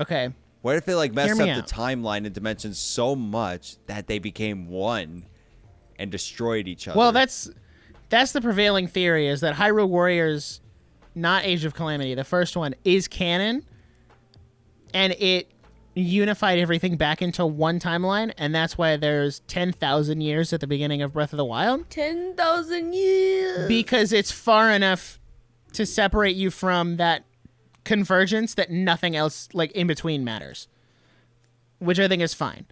Okay. What if it like Hear messed me up out. the timeline and dimensions so much that they became one and destroyed each other? Well, that's the prevailing theory, is that Hyrule Warriors, not Age of Calamity, the first one, is canon, and it unified everything back into one timeline, and that's why there's 10,000 years at the beginning of Breath of the Wild, 10,000 years. because it's far enough to separate you from that convergence that nothing else like in between matters, which I think is fine.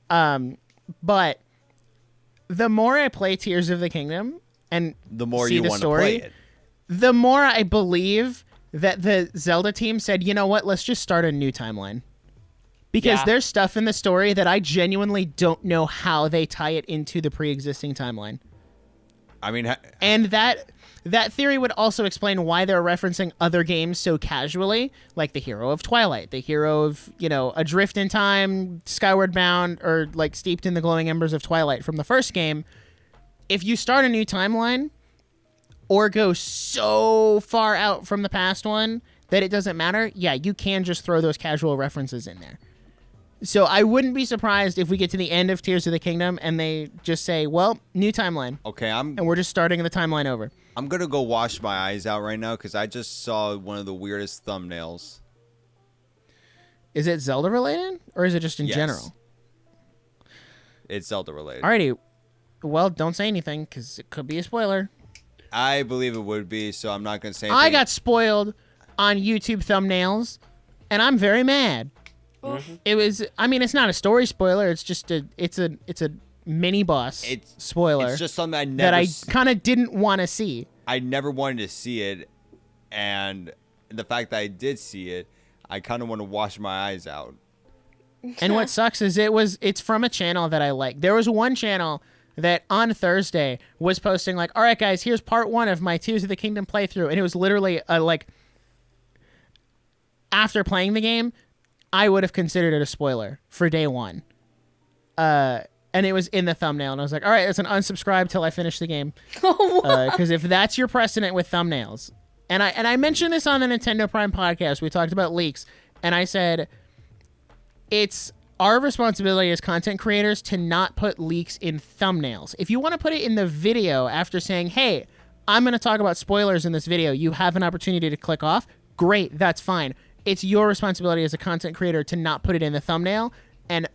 But the more I play Tears of the Kingdom and the more see you the want to story, play it. the more I believe that the Zelda team said, you know what, let's just start a new timeline. Because Yeah. there's stuff in the story that I genuinely don't know how they tie it into the pre-existing timeline. I mean, And that theory would also explain why they're referencing other games so casually, like the hero of Twilight, the hero of, Adrift in Time, Skyward Bound, or like Steeped in the Glowing Embers of Twilight from the first game. If you start a new timeline or go so far out from the past one that it doesn't matter, yeah, you can just throw those casual references in there. So I wouldn't be surprised if we get to the end of Tears of the Kingdom and they just say, well, new timeline. okay, And we're just starting the timeline over. I'm gonna go wash my eyes out right now because I just saw one of the weirdest thumbnails. Is it Zelda related or is it just in Yes. general? It's Zelda related. Alrighty. Well, don't say anything because it could be a spoiler. I believe it would be, so I'm not gonna say I anything. got spoiled on YouTube thumbnails, and I'm very mad. It was. I mean, it's not a story spoiler. It's just it's a mini boss spoiler. It's just something I never that I kind of didn't want to see. I never wanted to see it, and the fact that I did see it, I kind of want to wash my eyes out. And what sucks is it's from a channel that I like. There was one channel that on Thursday was posting like, all right, guys, here's part 1 of my Tears of the Kingdom playthrough. And it was literally like, after playing the game, I would have considered it a spoiler for day 1. And it was in the thumbnail. And I was like, all right, it's an unsubscribe till I finish the game. Because if that's your precedent with thumbnails. And I mentioned this on the Nintendo Prime podcast. We talked about leaks. And I said, it's our responsibility as content creators to not put leaks in thumbnails. If you want to put it in the video after saying, hey, I'm going to talk about spoilers in this video, you have an opportunity to click off. Great, that's fine. It's your responsibility as a content creator to not put it in the thumbnail and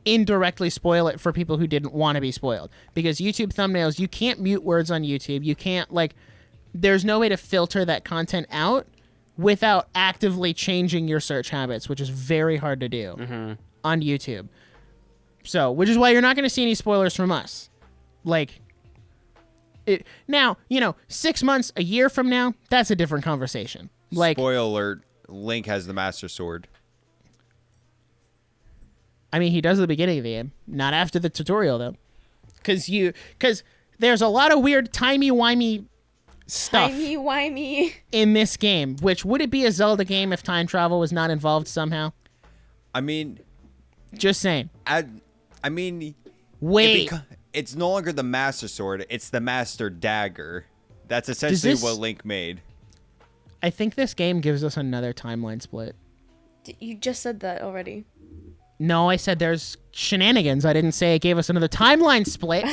indirectly spoil it for people who didn't want to be spoiled. Because YouTube thumbnails, you can't mute words on YouTube. You can't, there's no way to filter that content out without actively changing your search habits, which is very hard to do on YouTube. So, which is why you're not going to see any spoilers from us. Now, 6 months, a year from now, that's a different conversation. Spoiler alert, Link has the Master Sword. I mean, he does at the beginning of the game, not after the tutorial, though. Because there's a lot of weird timey-wimey stuff in this game. Which, would it be a Zelda game if time travel was not involved somehow? I mean, just saying. I mean, wait, it's no longer the Master Sword; it's the Master Dagger. That's essentially what Link made. I think this game gives us another timeline split. You just said that already. No, I said there's shenanigans. I didn't say it gave us another timeline split.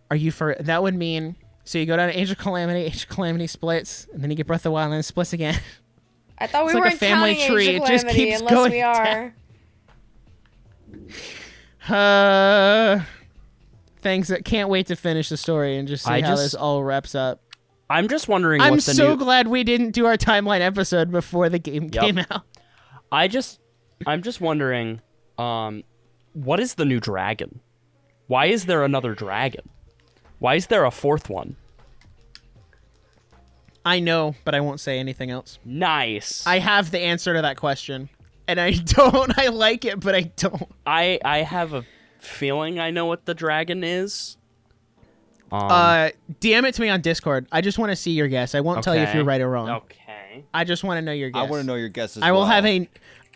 Are you for that? Would mean. So you go down to Age of Calamity splits, and then you get Breath of the Wild, and then it splits again. I thought we like weren't a family counting tree. Age of It just Calamity keeps unless going we are. Thanks. Can't wait to finish the story and just see how this all wraps up. I'm just wondering. I'm so glad we didn't do our timeline episode before the game came out. I'm just wondering, what is the new dragon? Why is there another dragon? Why is there a 4th one? I know, but I won't say anything else. Nice. I have the answer to that question, and I don't. I like it, but I don't. I have a feeling I know what the dragon is. DM it to me on Discord. I just want to see your guess. I won't tell you if you're right or wrong. Okay. I just want to know your guess. I want to know your guess as I will well.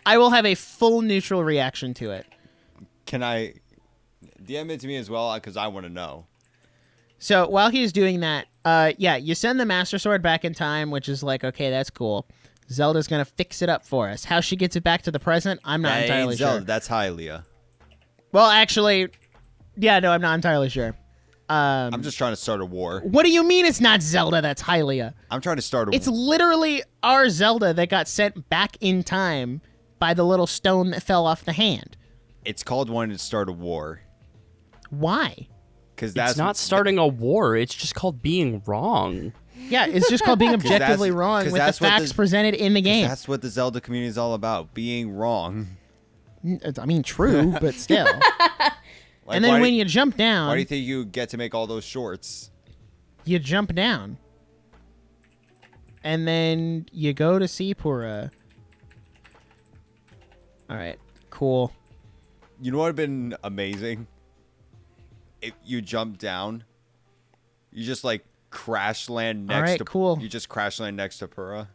I will have a full neutral reaction to it. Can I DM it to me as well? Because I want to know. So while he's doing that, you send the Master Sword back in time, which is okay, that's cool. Zelda's going to fix it up for us. How she gets it back to the present, I'm not entirely Zelda, sure. That's Hylia. Well, actually, I'm not entirely sure. I'm just trying to start a war. What do you mean it's not Zelda that's Hylia? I'm trying to start a war. It's literally our Zelda that got sent back in time by the little stone that fell off the hand. It's called wanting to start a war. Why? Because that's it's not starting a war. It's just called being wrong. Yeah, it's just called being objectively wrong with the facts presented in the game. That's what the Zelda community is all about, being wrong. I mean, true, but still. And then when you jump down... Why do you think you get to make all those shorts? You jump down. And then you go to Seapura. All right, cool. You know what would have been amazing? If you jump down, you just crash land next to... cool. You just crash land next to Pura.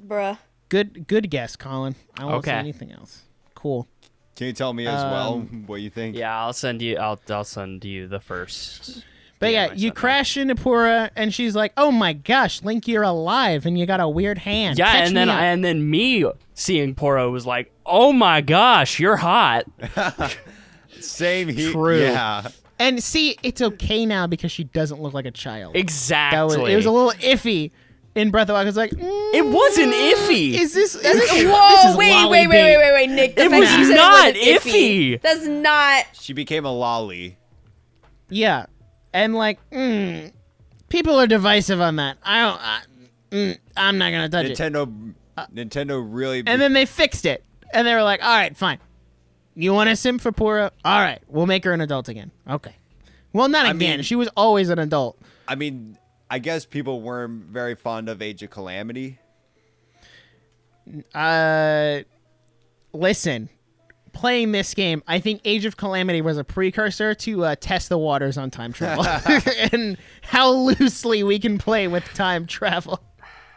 Bruh. Good guess, Colin. I won't say Okay. anything else. Cool. Can you tell me as well what you think? Yeah, I'll send you the first. But DM I you sent crash into Pura, and she's like, "Oh my gosh, Link, you're alive, and you got a weird hand." Yeah, Catch me up." and then me seeing Poro was like, "Oh my gosh, you're hot." Same here. True. Yeah. And see, it's okay now because she doesn't look like a child. Exactly. It was a little iffy in Breath of the Wild. It's like, It wasn't iffy. Is this? Whoa! this is Wait, Nick. The It fact was that you said not it wasn't iffy. That's not. She became a lolly. Yeah, and like, people are divisive on that. I'm not gonna touch it. Nintendo really. And then they fixed it, and they were like, "All right, fine. You want to sim for Pura? All right, we'll make her an adult again. Okay. Well, not again. She was always an adult. I mean, I guess people weren't very fond of Age of Calamity. Listen, playing this game, I think Age of Calamity was a precursor to test the waters on time travel and how loosely we can play with time travel.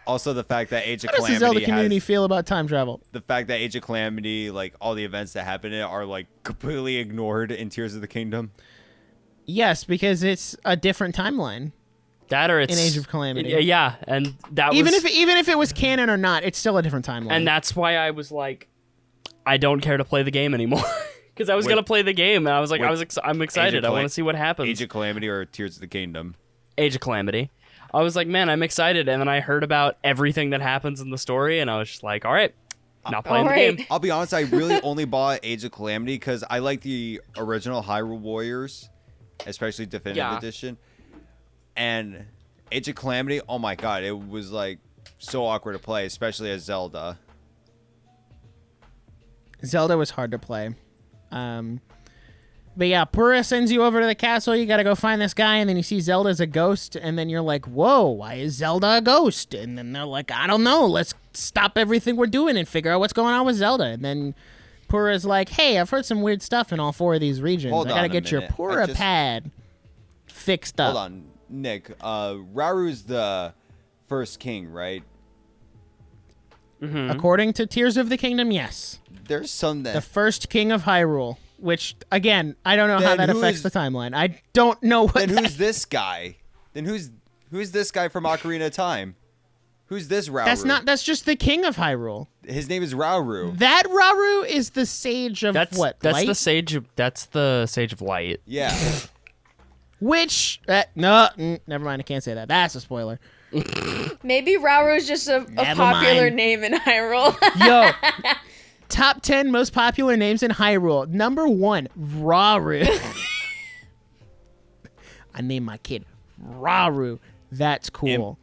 Also, the fact that Age of How does the Calamity Zelda community feel about time travel? the fact that Age of Calamity, like all the events that happen in it, are like completely ignored in Tears of the Kingdom. Yes, because it's a different timeline. That or it's in Age of Calamity. Yeah, and that even was if it was canon or not, it's still a different timeline. and that's why I was like, I don't care to play the game anymore because I was gonna play the game and I was like, I'm excited. I want to see what happens. Age of Calamity or Tears of the Kingdom? Age of Calamity. I was like, man, I'm excited, and then I heard about everything that happens in the story, and I was just like, all right, not playing the game. I'll be honest, I really only bought Age of Calamity because I like the original Hyrule Warriors, especially Definitive Edition. And Age of Calamity, oh my god, it was like so awkward to play, especially as Zelda. Zelda was hard to play. But yeah, Pura sends you over to the castle. You got to go find this guy, and then you see Zelda as a ghost, and then you're like, whoa, why is Zelda a ghost? And then they're like, I don't know. Let's stop everything we're doing and figure out what's going on with Zelda. And then Pura's like, hey, I've heard some weird stuff in all 4 of these regions. I got to get your Pura pad fixed up. Hold on, Nick. Rauru's the first king, right? Mm-hmm. According to Tears of the Kingdom, yes. There's some that... The first king of Hyrule. Which, again, I don't know how that affects the timeline. I don't know what. Then who's this guy? Then who's this guy from Ocarina of Time? Who's this Rauru? That's just the king of Hyrule. His name is Rauru. That Rauru is the sage of what? That's light? That's the sage of light. Yeah. Which never mind. I can't say that. That's a spoiler. Maybe Rauru is just a popular name in Hyrule. Yo. Top 10 most popular names in Hyrule. Number 1, Rauru. I named my kid Rauru. That's cool.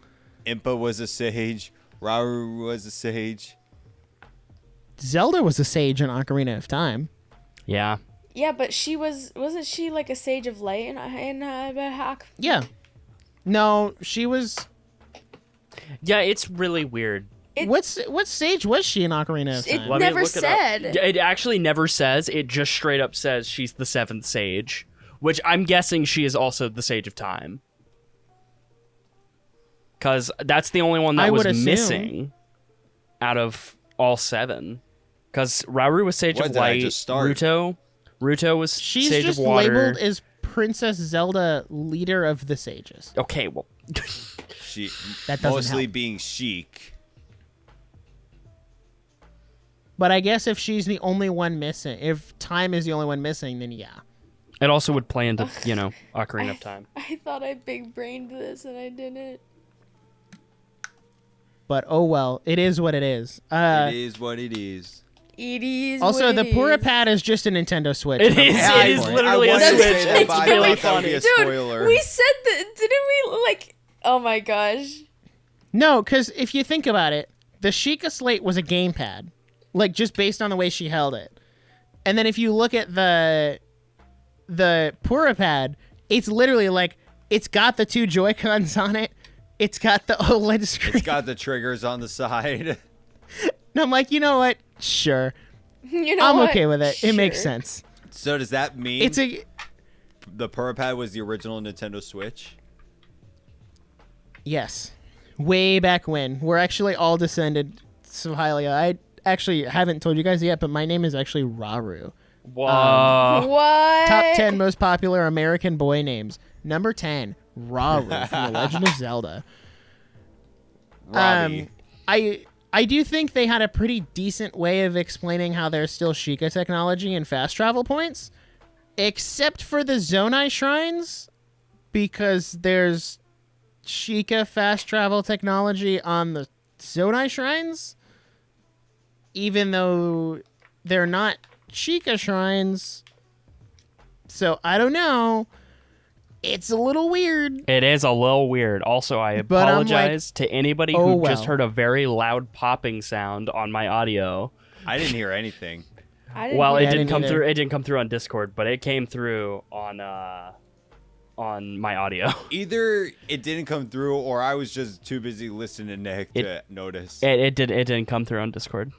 Impa was a sage. Rauru was a sage. Zelda was a sage in Ocarina of Time. Yeah. Yeah, but wasn't she like a sage of light in Hawk? Yeah. No, she was. Yeah, it's really weird. What sage was she in Ocarina of Time? It never said. It actually never says. It just straight up says she's the 7th sage, which I'm guessing she is also the Sage of Time. Because that's the only one that was missing out of all 7. Because Rauru was Sage of Light. Ruto was She's Sage just of Water. labeled as Princess Zelda, leader of the sages. Okay, well. She that doesn't mostly help. being chic. But I guess if she's the only one missing, if Time is the only one missing, then yeah. It also would play into, Ocarina of Time. I thought I big-brained this, and I didn't. But oh well, it is what it is. It is what it is. It is. Also, what the it Pura is. Pad is just a Nintendo Switch. It is. It is literally a Switch. It's really funny. Dude, we said that. Didn't we like? Oh my gosh. No, because if you think about it, the Sheikah Slate was a gamepad, like just based on the way she held it. And then if you look at the Pura Pad, it's literally like it's got the 2 Joy-Cons on it. It's got the OLED screen. It's got the triggers on the side. And I'm like, you know what? Sure. You know I'm what? okay with it. Sure. It makes sense. So does that mean the Pura Pad was the original Nintendo Switch? Yes. Way back when. We're actually all descended. So Hylia, I actually haven't told you guys yet, but my name is actually Rauru. Whoa. What? Top 10 most popular American boy names. Number 10, Rauru from The Legend of Zelda. Robbie. I do think they had a pretty decent way of explaining how there's still Sheikah technology and fast travel points, except for the Zonai shrines, because there's Sheikah fast travel technology on the Zonai shrines, even though they're not Sheikah shrines. So I don't know. It's a little weird. It is a little weird. Also, I But I'm like, apologize to anybody oh, who just well. heard a very loud popping sound on my audio. I didn't hear anything. I didn't Well, hear it didn't come either. through. It didn't come through on Discord, but it came through on my audio. Either it didn't come through, or I was just too busy listening to Nick to notice. It didn't come through on Discord.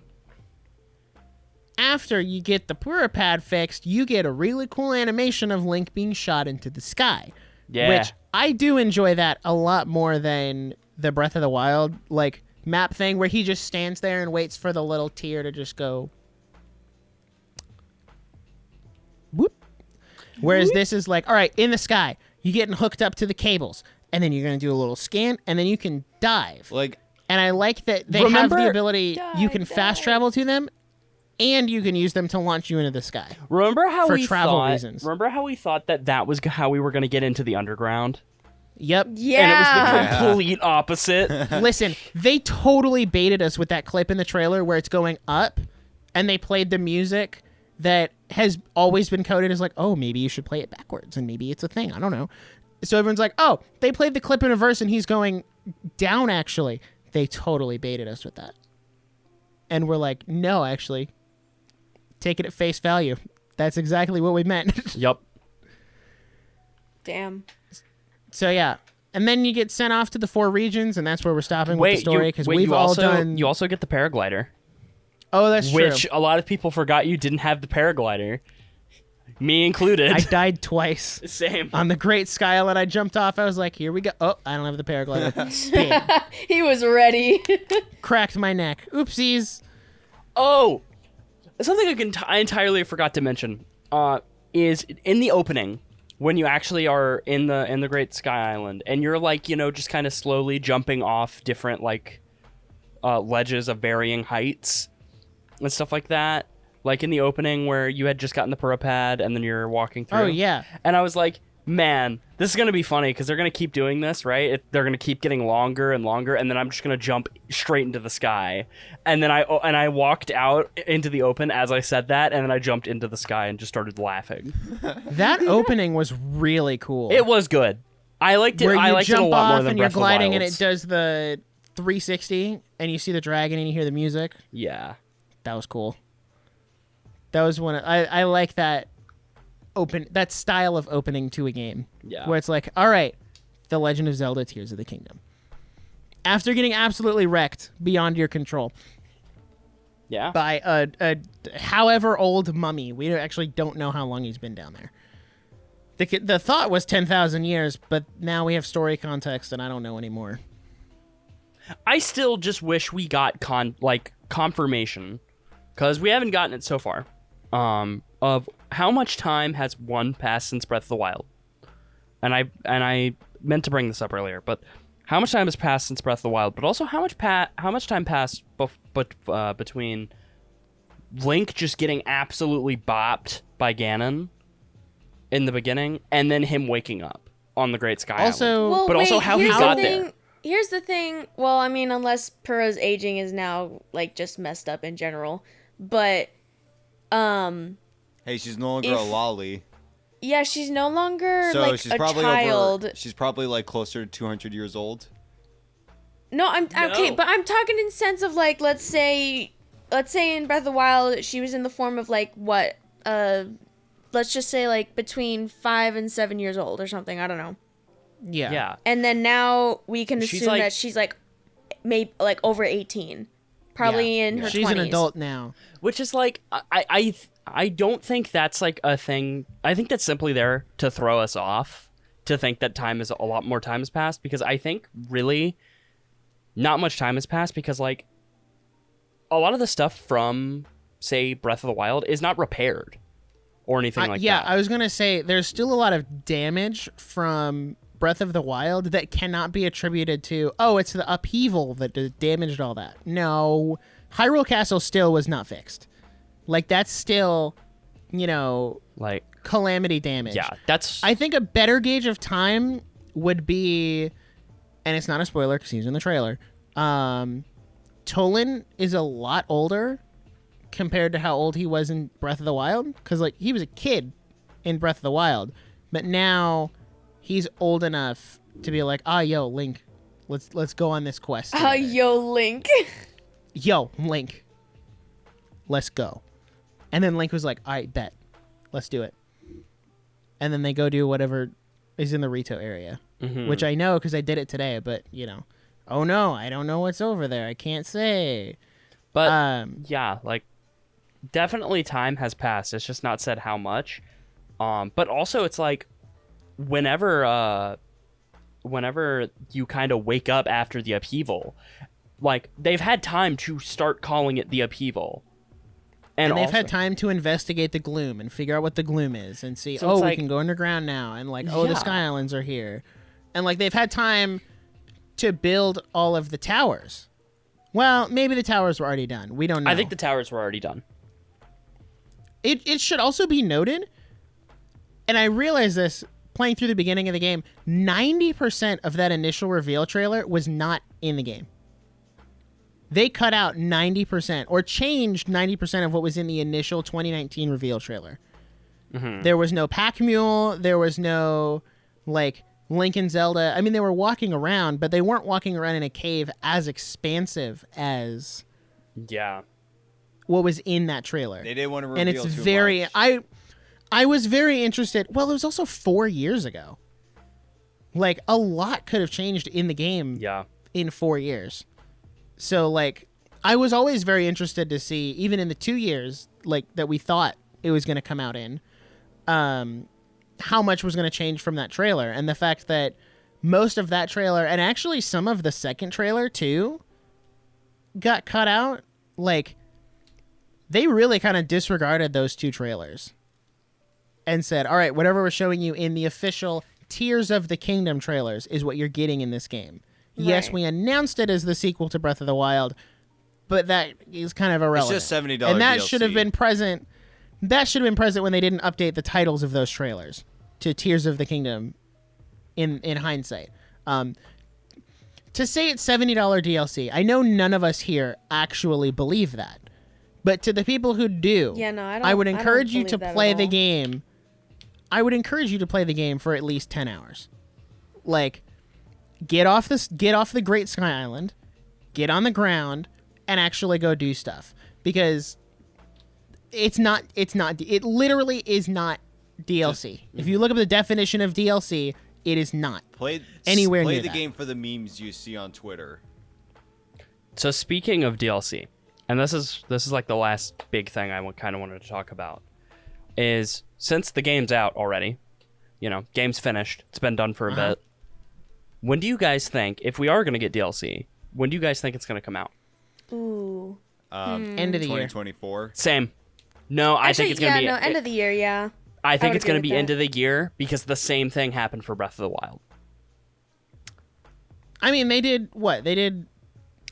After you get the Pura pad fixed, you get a really cool animation of Link being shot into the sky. Yeah. Which I do enjoy that a lot more than the Breath of the Wild like map thing where he just stands there and waits for the little tear to just go whoop. Whereas this is like, all right, in the sky, you're getting hooked up to the cables, and then you're going to do a little scan, and then you can dive. Like, And I like that they have the ability, you can fast travel to them, and you can use them to launch you into the sky. Remember how For we travel thought? reasons. Remember how we thought that was how we were going to get into the underground, Yep. Yeah. and it was the complete opposite. Listen, they totally baited us with that clip in the trailer where it's going up, and they played the music that has always been coded as like, oh, maybe you should play it backwards, and maybe it's a thing. I don't know. So everyone's like, oh, they played the clip in a verse, and he's going down, actually. They totally baited us with that. And we're like, no, actually. Take it at face value. That's exactly what we meant. Yup. Damn. So, yeah. And then you get sent off to the 4 regions, and that's where we're stopping with the Wait, story, because we've you all also, done... You also get the paraglider, Oh, that's true. which a lot of people forgot you didn't have the paraglider, me included. I died twice. Same. On the Great Skyline, I jumped off. I was like, here we go. Oh, I don't have the paraglider. Bam. He was ready. Cracked my neck. Oopsies. Oh, something I entirely forgot to mention is in the opening when you actually are in the Great Sky Island and you're like, just kind of slowly jumping off different like ledges of varying heights and stuff like that. Like in the opening where you had just gotten the Pura pad and then you're walking through. Oh, yeah. And I was like, man, this is going to be funny because they're going to keep doing this, right? They're going to keep getting longer and longer, and then I'm just going to jump straight into the sky. And then I walked out into the open as I said that, and then I jumped into the sky and just started laughing. That opening was really cool. It was good. I liked it. Where I you liked it a jump lot more off than and you're Breath of the gliding and Wilds. it does the 360 and you see the dragon and you hear the music. Yeah. That was cool. That was one. I like that that style of opening to a game. Yeah. Where it's like, all right, The Legend of Zelda: Tears of the Kingdom. After getting absolutely wrecked beyond your control Yeah. by a however old mummy, we actually don't know how long he's been down there. The thought was 10,000 years, but now we have story context, and I don't know anymore. I still just wish we got confirmation, because we haven't gotten it so far, of how much time has passed since Breath of the Wild. And I meant to bring this up earlier, but how much time has passed since Breath of the Wild, but also how much time passed between Link just getting absolutely bopped by Ganon in the beginning, and then him waking up on the Great Sky Island. Also, But also how he here's got the there. thing. Here's the thing. Well, I mean, unless Pura's aging is now like just messed up in general, but hey, she's no longer a If- lolly. yeah, she's no longer So like she's a probably child. she's probably like closer to 200 years old. No, I'm okay, No. but I'm talking in sense of like let's say in Breath of the Wild she was in the form of like what let's just say like between 5 and 7 years old or something, I don't know. yeah. Yeah. And then now we can She's assume like- that she's like maybe like over 18. Probably in her 20s. She's an adult now. Which is like, I don't think that's like a thing. I think that's simply there to throw us off, to think that a lot more time has passed, because I think really not much time has passed, because like a lot of the stuff from, say, Breath of the Wild is not repaired or anything like yeah, that. I was going to say there's still a lot of damage from Breath of the Wild that cannot be attributed to, oh, it's the upheaval that damaged all that. No, Hyrule Castle still was not fixed. Like, that's still, Like, calamity damage. yeah, that's... I think a better gauge of time would be, and it's not a spoiler because he's in the trailer, Tolan is a lot older compared to how old he was in Breath of the Wild, because like he was a kid in Breath of the Wild, but now he's old enough to be like, yo, Link, let's go on this quest. together." Yo, Link. Yo, Link, let's go. And then Link was like, all right, bet. Let's do it. And then they go do whatever is in the Rito area, which I know because I did it today, but, oh no, I don't know what's over there. I can't say. But, yeah, like, definitely time has passed. It's just not said how much. But also, it's like, whenever you kind of wake up after the upheaval, like, they've had time to start calling it the upheaval. And they've also, had time to investigate the gloom and figure out what the gloom is and see, So it's we like- can go underground now. And like, the Yeah. Sky Islands are here. And like, they've had time to build all of the towers. Well, maybe the towers were already done. We don't know. I think the towers were already done. It should also be noted, and I realized this playing through the beginning of the game, 90% of that initial reveal trailer was not in the game. They cut out 90% or changed 90% of what was in the initial 2019 reveal trailer. There was no pack mule. There was no, like, Link and Zelda. I mean, they were walking around, but they weren't walking around in a cave as expansive as Yeah. what was in that trailer. They didn't want to reveal And it's too very... much. I was very interested. Well, it was also 4 years ago. Like, a lot could have changed in the game Yeah. in 4 years. So, like, I was always very interested to see, even in the 2 years, like, that we thought it was going to come out in, how much was going to change from that trailer. And the fact that most of that trailer, and actually some of the second trailer, too, got cut out. Like, they really kind of disregarded those 2 trailers and said, all right, whatever we're showing you in the official Tears of the Kingdom trailers is what you're getting in this game. Yes, Right. we announced it as the sequel to Breath of the Wild, but that is kind of irrelevant. It's just $70 and that DLC. should have been present. That should have been present when they didn't update the titles of those trailers to Tears of the Kingdom. In hindsight, to say it's $70 DLC, I know none of us here actually believe that, but to the people who do, Yeah, no, I don't. I would I don't encourage you to believe that at play the all. game. I would encourage you to play the game for at least 10 hours. Like, get off the Great Sky Island, get on the ground, and actually go do stuff. Because it literally is not DLC. If you look up the definition of DLC, it is not. Play anywhere near the that. game for the memes you see on Twitter. So speaking of DLC, and this is like the last big thing I kind of wanted to talk about, is since the game's out already, game's finished, it's been done for a bit. When do you guys think, if we are going to get DLC, when do you guys think it's going to come out? Ooh. End of the year. 2024. Same. No, I think it's going to be. end of the year. Yeah. I think would it's going to agree be with end of the year because the same thing happened for Breath of the Wild. I mean, they did what? They did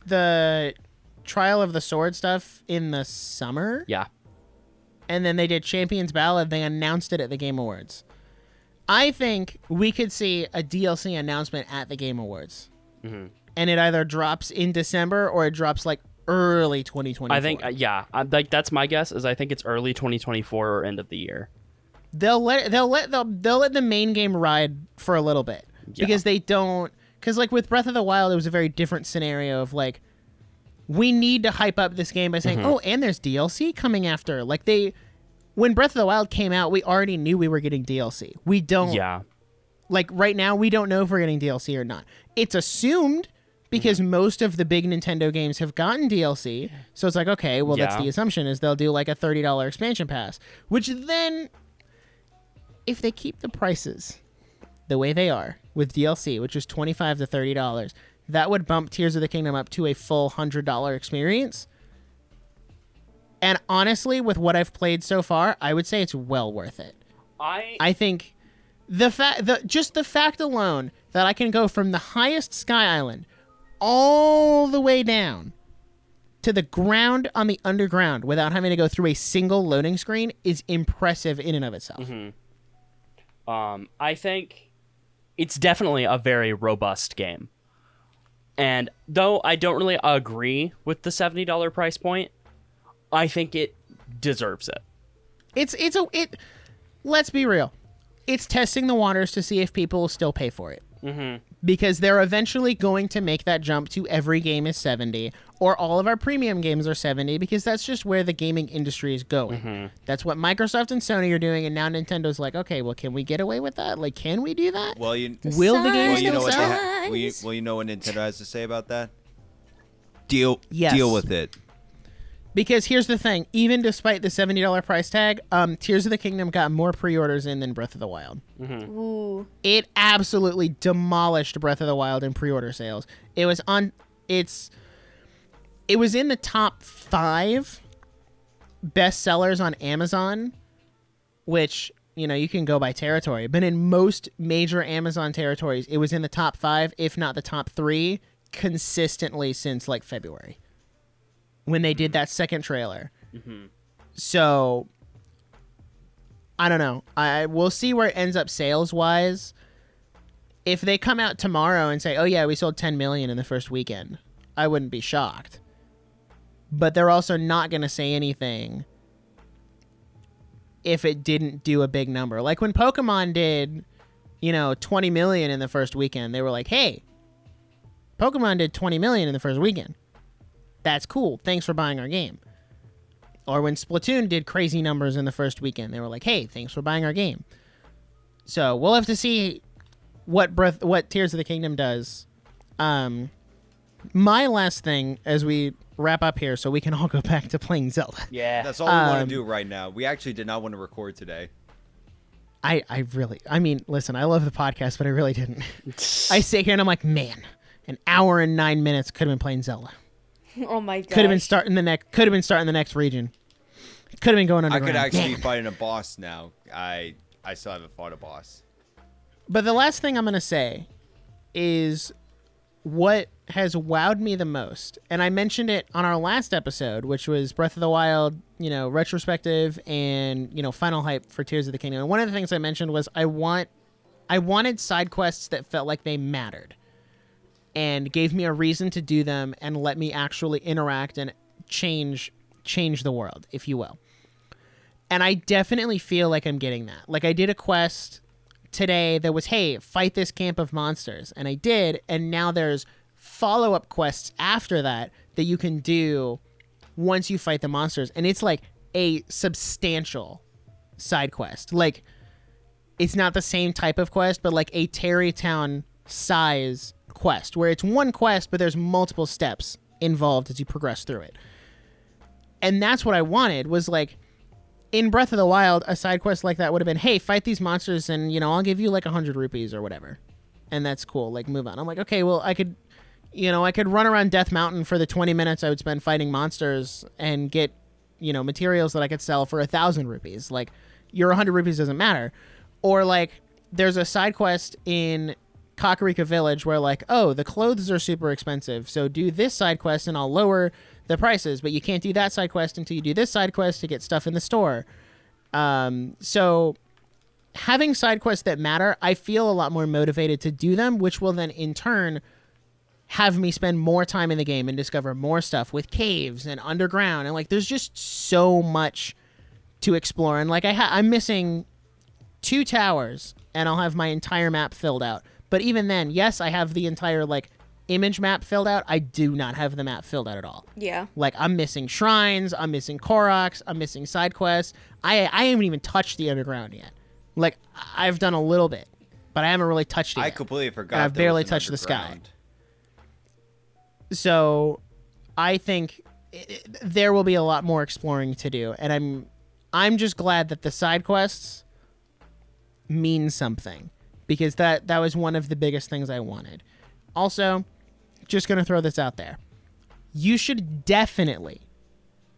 the Trial of the Sword stuff in the summer, Yeah. and then they did Champions Ballad. They announced it at the Game Awards. I think we could see a DLC announcement at the Game Awards, and it either drops in December or it drops like early 2024. I think, like that's my guess. Is I think it's early 2024 or end of the year. they'll let the main game ride for a little bit because they don't. Because like with Breath of the Wild, it was a very different scenario of like, we need to hype up this game by saying, oh, and there's DLC coming after. Like when Breath of the Wild came out, we already knew we were getting DLC. We don't. Yeah. Like right now, we don't know if we're getting DLC or not. It's assumed because most of the big Nintendo games have gotten DLC. So it's like, okay, well, that's Yeah. the assumption is they'll do like a $30 expansion pass, which then, if they keep the prices the way they are with DLC, which is $25 to $30, that would bump Tears of the Kingdom up to a full $100 experience. And honestly, with what I've played so far, I would say it's well worth it. I think just the fact alone that I can go from the highest Sky Island all the way down to the ground on the underground without having to go through a single loading screen is impressive in and of itself. I think it's definitely a very robust game. And though I don't really agree with the $70 price point, I think it deserves it. Let's be real. it's testing the waters to see if people will still pay for it. Mm-hmm. Because they're eventually going to make that jump to every game is 70, or all of our premium games are 70, because that's just where the gaming industry is going. Mm-hmm. That's what Microsoft and Sony are doing, and now Nintendo's like, okay, well, can we get away with that? Like, can we do that? Well, Will the games you know still what sell? you know what Nintendo has to say about that? Deal Yes. deal with it. Because here's the thing, even despite the $70 price tag, Tears of the Kingdom got more pre-orders in than Breath of the Wild. Ooh. It absolutely demolished Breath of the Wild in pre-order sales. It was in the top 5 best sellers on Amazon, which, you know, you can go by territory, but in most major Amazon territories, it was in the top 5, if not the top 3, consistently since like February, when they did that second trailer. So I don't know. We'll see where it ends up sales wise. If they come out tomorrow and say, oh yeah, we sold 10 million in the first weekend, I wouldn't be shocked. But they're also not going to say anything if it didn't do a big number. Like when Pokemon did, 20 million in the first weekend, they were like, hey, Pokemon did 20 million in the first weekend. That's cool. Thanks for buying our game. Or when Splatoon did crazy numbers in the first weekend, they were like, hey, thanks for buying our game. So we'll have to see what Tears of the Kingdom does. My last thing as we wrap up here so we can all go back to playing Zelda. Yeah. That's all we want to do right now. We actually did not want to record today. I mean, listen, I love the podcast, but I really didn't. I sit here and I'm like, man, an hour and 9 minutes could have been playing Zelda. Oh my god. Could have been starting the next region. Could have been going underground. I could actually Damn. fight a boss now. I still haven't fought a boss. But the last thing I'm going to say is what has wowed me the most. And I mentioned it on our last episode, which was Breath of the Wild, retrospective and, final hype for Tears of the Kingdom. And one of the things I mentioned was I wanted side quests that felt like they mattered and gave me a reason to do them and let me actually interact and change the world, if you will. And I definitely feel like I'm getting that. Like I did a quest today that was, hey, fight this camp of monsters. And I did, and now there's follow-up quests after that you can do once you fight the monsters. And it's like a substantial side quest. Like it's not the same type of quest, but like a Tarrytown size quest where it's one quest, but there's multiple steps involved as you progress through it. And that's what I wanted was like in Breath of the Wild, a side quest like that would have been, hey, fight these monsters and, I'll give you like 100 rupees or whatever. And that's cool. Like move on. I'm like, okay, well I could run around Death Mountain for the 20 minutes I would spend fighting monsters and get, materials that I could sell for 1,000 rupees. Like your 100 rupees doesn't matter. Or like there's a side quest in Kakarika Village where like, oh, the clothes are super expensive, so do this side quest and I'll lower the prices, but you can't do that side quest until you do this side quest to get stuff in the store. So having side quests that matter, I feel a lot more motivated to do them, which will then in turn have me spend more time in the game and discover more stuff with caves and underground, and like there's just so much to explore. And like I'm missing 2 towers and I'll have my entire map filled out. But even then, yes, I have the entire like image map filled out. I do not have the map filled out at all. Yeah. Like I'm missing shrines, I'm missing Koroks, I'm missing side quests. I haven't even touched the underground yet. Like I've done a little bit, but I haven't really touched it I yet. completely forgot. And I've there was barely an touched the sky. underground. So I think there will be a lot more exploring to do, and I'm just glad that the side quests mean something, because that was one of the biggest things I wanted. Also, just going to throw this out there. You should definitely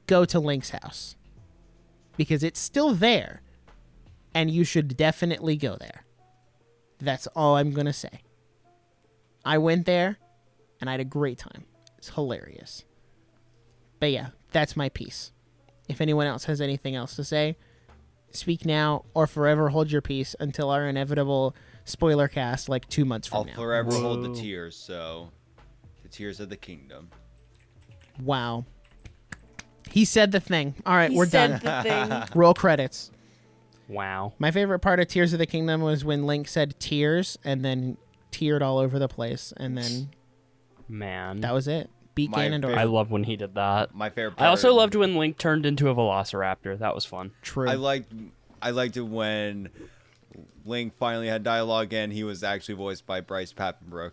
go to Link's house, because it's still there, and you should definitely go there. That's all I'm going to say. I went there, and I had a great time. It's hilarious. But yeah, that's my piece. If anyone else has anything else to say, speak now or forever hold your peace until our inevitable spoiler cast like 2 months from I'll now. forever hold the tears, so the tears of the kingdom. Wow. He said the thing. All right, we're done. The thing. Roll credits. Wow. My favorite part of Tears of the Kingdom was when Link said tears and then teared all over the place, and then Man. that was it. Beat My Ganondorf. favorite- I love when he did that. My favorite I part. also loved when Link turned into a Velociraptor. That was fun. True. I liked it when Link finally had dialogue and he was actually voiced by Bryce Papenbrook.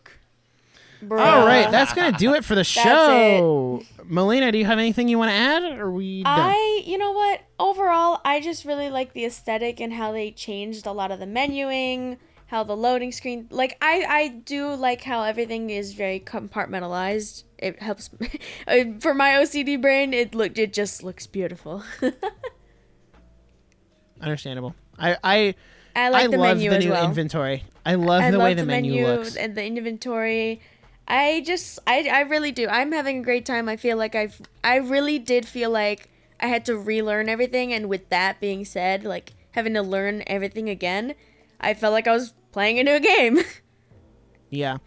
Bruh. All right, that's gonna do it for the That's show. Melina, do you have anything you want to add? Or are we done? You know what? Overall, I just really like the aesthetic and how they changed a lot of the menuing, how the loading screen. Like, I do like how everything is very compartmentalized. It helps for my OCD brain. It just looks beautiful. Understandable. I like the love menu the as new well. inventory. I love the way the menu looks. and the inventory. I really do. I'm having a great time. I feel like I really did feel like I had to relearn everything, and with that being said, like having to learn everything again, I felt like I was playing a new game. Yeah.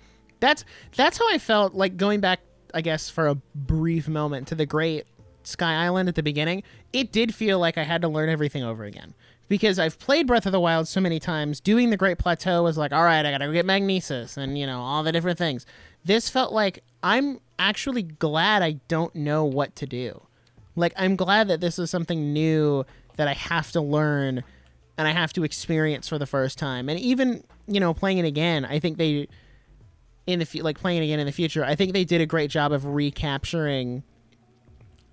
That's how I felt, like, going back, I guess, for a brief moment to the Great Sky Island at the beginning. It did feel like I had to learn everything over again. Because I've played Breath of the Wild so many times, doing the Great Plateau was like, all right, I gotta go get Magnesis and, all the different things. This felt like I'm actually glad I don't know what to do. Like, I'm glad that this is something new that I have to learn and I have to experience for the first time. And even, playing it again, I think they, playing it again in the future, I think they did a great job of recapturing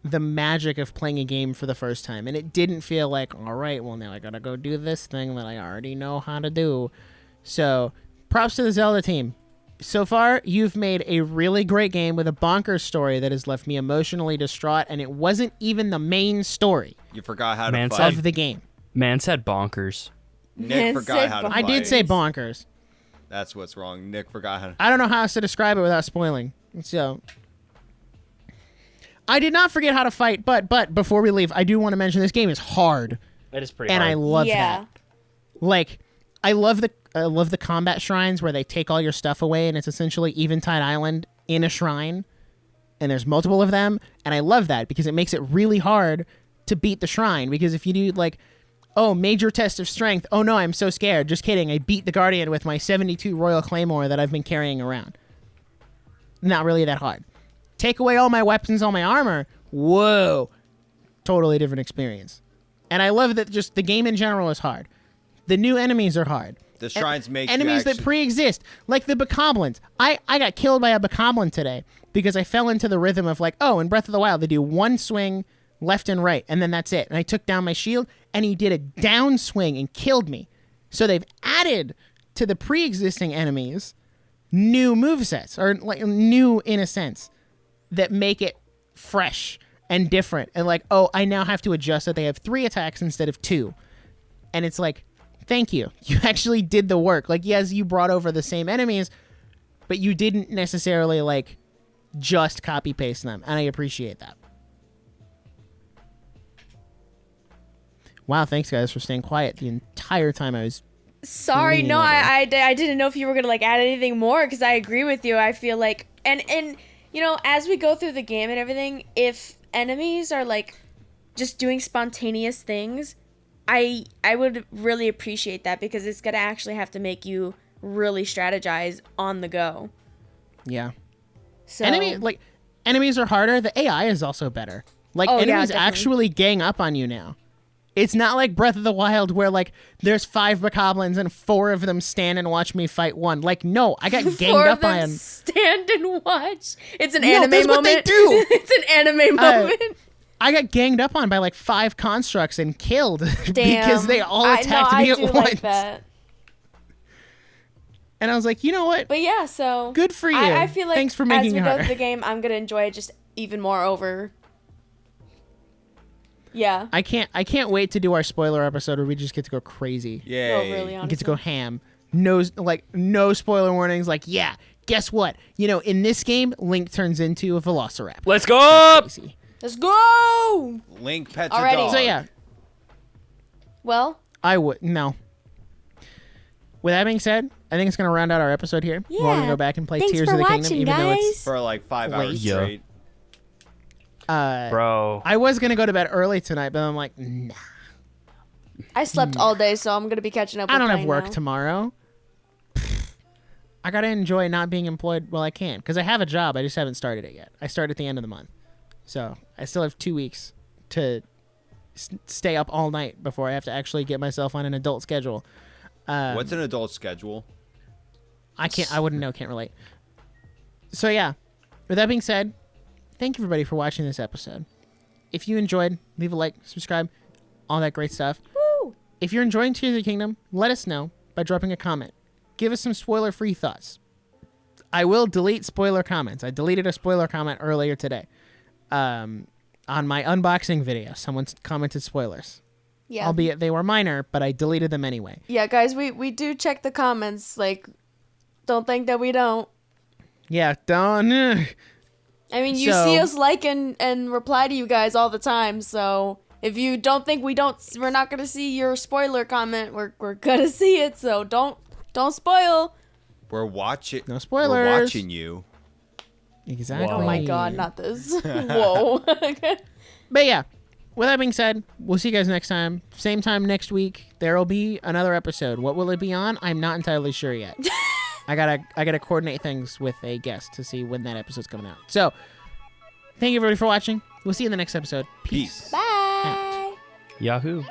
the magic of playing a game for the first time. And it didn't feel like, all right, well, now I gotta go do this thing that I already know how to do. So, props to the Zelda team. So far, you've made a really great game with a bonkers story that has left me emotionally distraught, and it wasn't even the main story You forgot how to Man, fight. of the game. Man said bonkers. Nick Man forgot said how to bonkers. fight. I did say bonkers. That's what's wrong. Nick forgot how to... I don't know how else to describe it without spoiling. So, I did not forget how to fight, but before we leave, I do want to mention this game is hard, It is pretty and I hard. love Yeah. that. Like, I love the combat shrines where they take all your stuff away, and it's essentially Eventide Island in a shrine, and there's multiple of them, and I love that because it makes it really hard to beat the shrine. Because if you do like, oh, major test of strength, oh no, I'm so scared. Just kidding. I beat the Guardian with my 72 Royal Claymore that I've been carrying around. Not really that hard. Take away all my weapons, all my armor. Whoa, totally different experience. And I love that just the game in general is hard. The new enemies are hard. The shrines make you enemies that actually- pre-exist, like the bokoblins. I got killed by a bokoblin today because I fell into the rhythm of like, oh, in Breath of the Wild, they do one swing left and right, and then that's it. And I took down my shield, and he did a down swing and killed me. So they've added to the pre-existing enemies new movesets, or like new in a sense, that make it fresh and different. And like, oh, I now have to adjust that they have 3 attacks instead of 2. And it's like, thank you. You actually did the work. Like, yes, you brought over the same enemies, but you didn't necessarily like just copy paste them. And I appreciate that. Wow, thanks guys for staying quiet the entire time I was. Sorry, leaning no, over. I didn't know if you were gonna like add anything more because I agree with you. I feel like and as we go through the game and everything, if enemies are like just doing spontaneous things, I would really appreciate that because it's gonna actually have to make you really strategize on the go. Yeah. So Enemies are harder. The AI is also better. Like, Oh, yeah, enemies definitely. actually gang up on you now. It's not like Breath of the Wild where, like, there's 5 bokoblins and 4 of them stand and watch me fight one. Like, no, I got ganged 4 up of them on. stand and watch. It's an No, anime that's moment. what they do. It's an anime moment. I got ganged up on by, like, 5 constructs and killed Damn. because they all attacked me I at do once. like that. And I was like, you know what? But yeah, so Good for you. I feel like Thanks for making as we it go harder. through the game, I'm gonna enjoy it just even more over. Yeah. I can't wait to do our spoiler episode where we just get to go crazy. Yay. Oh, really? We Honestly. get to go ham. No spoiler warnings. Like, yeah, guess what? In this game, Link turns into a Velociraptor. Let's go! Crazy. Let's go. Link pets Alrighty. a dog. So yeah, Well, I would no. With that being said, I think it's gonna round out our episode here. We're gonna Yeah. go back and play Thanks Tears for of the Kingdom, watching, even though guys. For like 5 hours Yeah. straight. it's Bro. I was gonna go to bed early tonight, but I'm like, nah. I slept all day, so I'm gonna be catching up. With I don't have playing work now. tomorrow. I gotta enjoy not being employed while I can, because I have a job. I just haven't started it yet. I start at the end of the month, so I still have 2 weeks to stay up all night before I have to actually get myself on an adult schedule. What's an adult schedule? I wouldn't know. Can't relate. So yeah, with that being said, thank you everybody for watching this episode. If you enjoyed, leave a like, subscribe, all that great stuff. Woo! If you're enjoying Tears of the Kingdom, let us know by dropping a comment. Give us some spoiler-free thoughts. I will delete spoiler comments. I deleted a spoiler comment earlier today. On my unboxing video, someone commented spoilers. Yeah. Albeit they were minor, but I deleted them anyway. Yeah, guys, we do check the comments. Like, don't think that we don't. Yeah, don't. I mean, you So- see us like and reply to you guys all the time. So if you don't think we're not gonna see your spoiler comment, we're gonna see it. So don't spoil. We're watching. No spoilers. We're watching you. Exactly. Oh my god, not this. Whoa. But yeah, with that being said, we'll see you guys next time. Same time next week. There will be another episode. What will it be on? I'm not entirely sure yet. I gotta coordinate things with a guest to see when that episode's coming out. So, thank you everybody for watching. We'll see you in the next episode. Peace. Peace. Bye. Yahoo!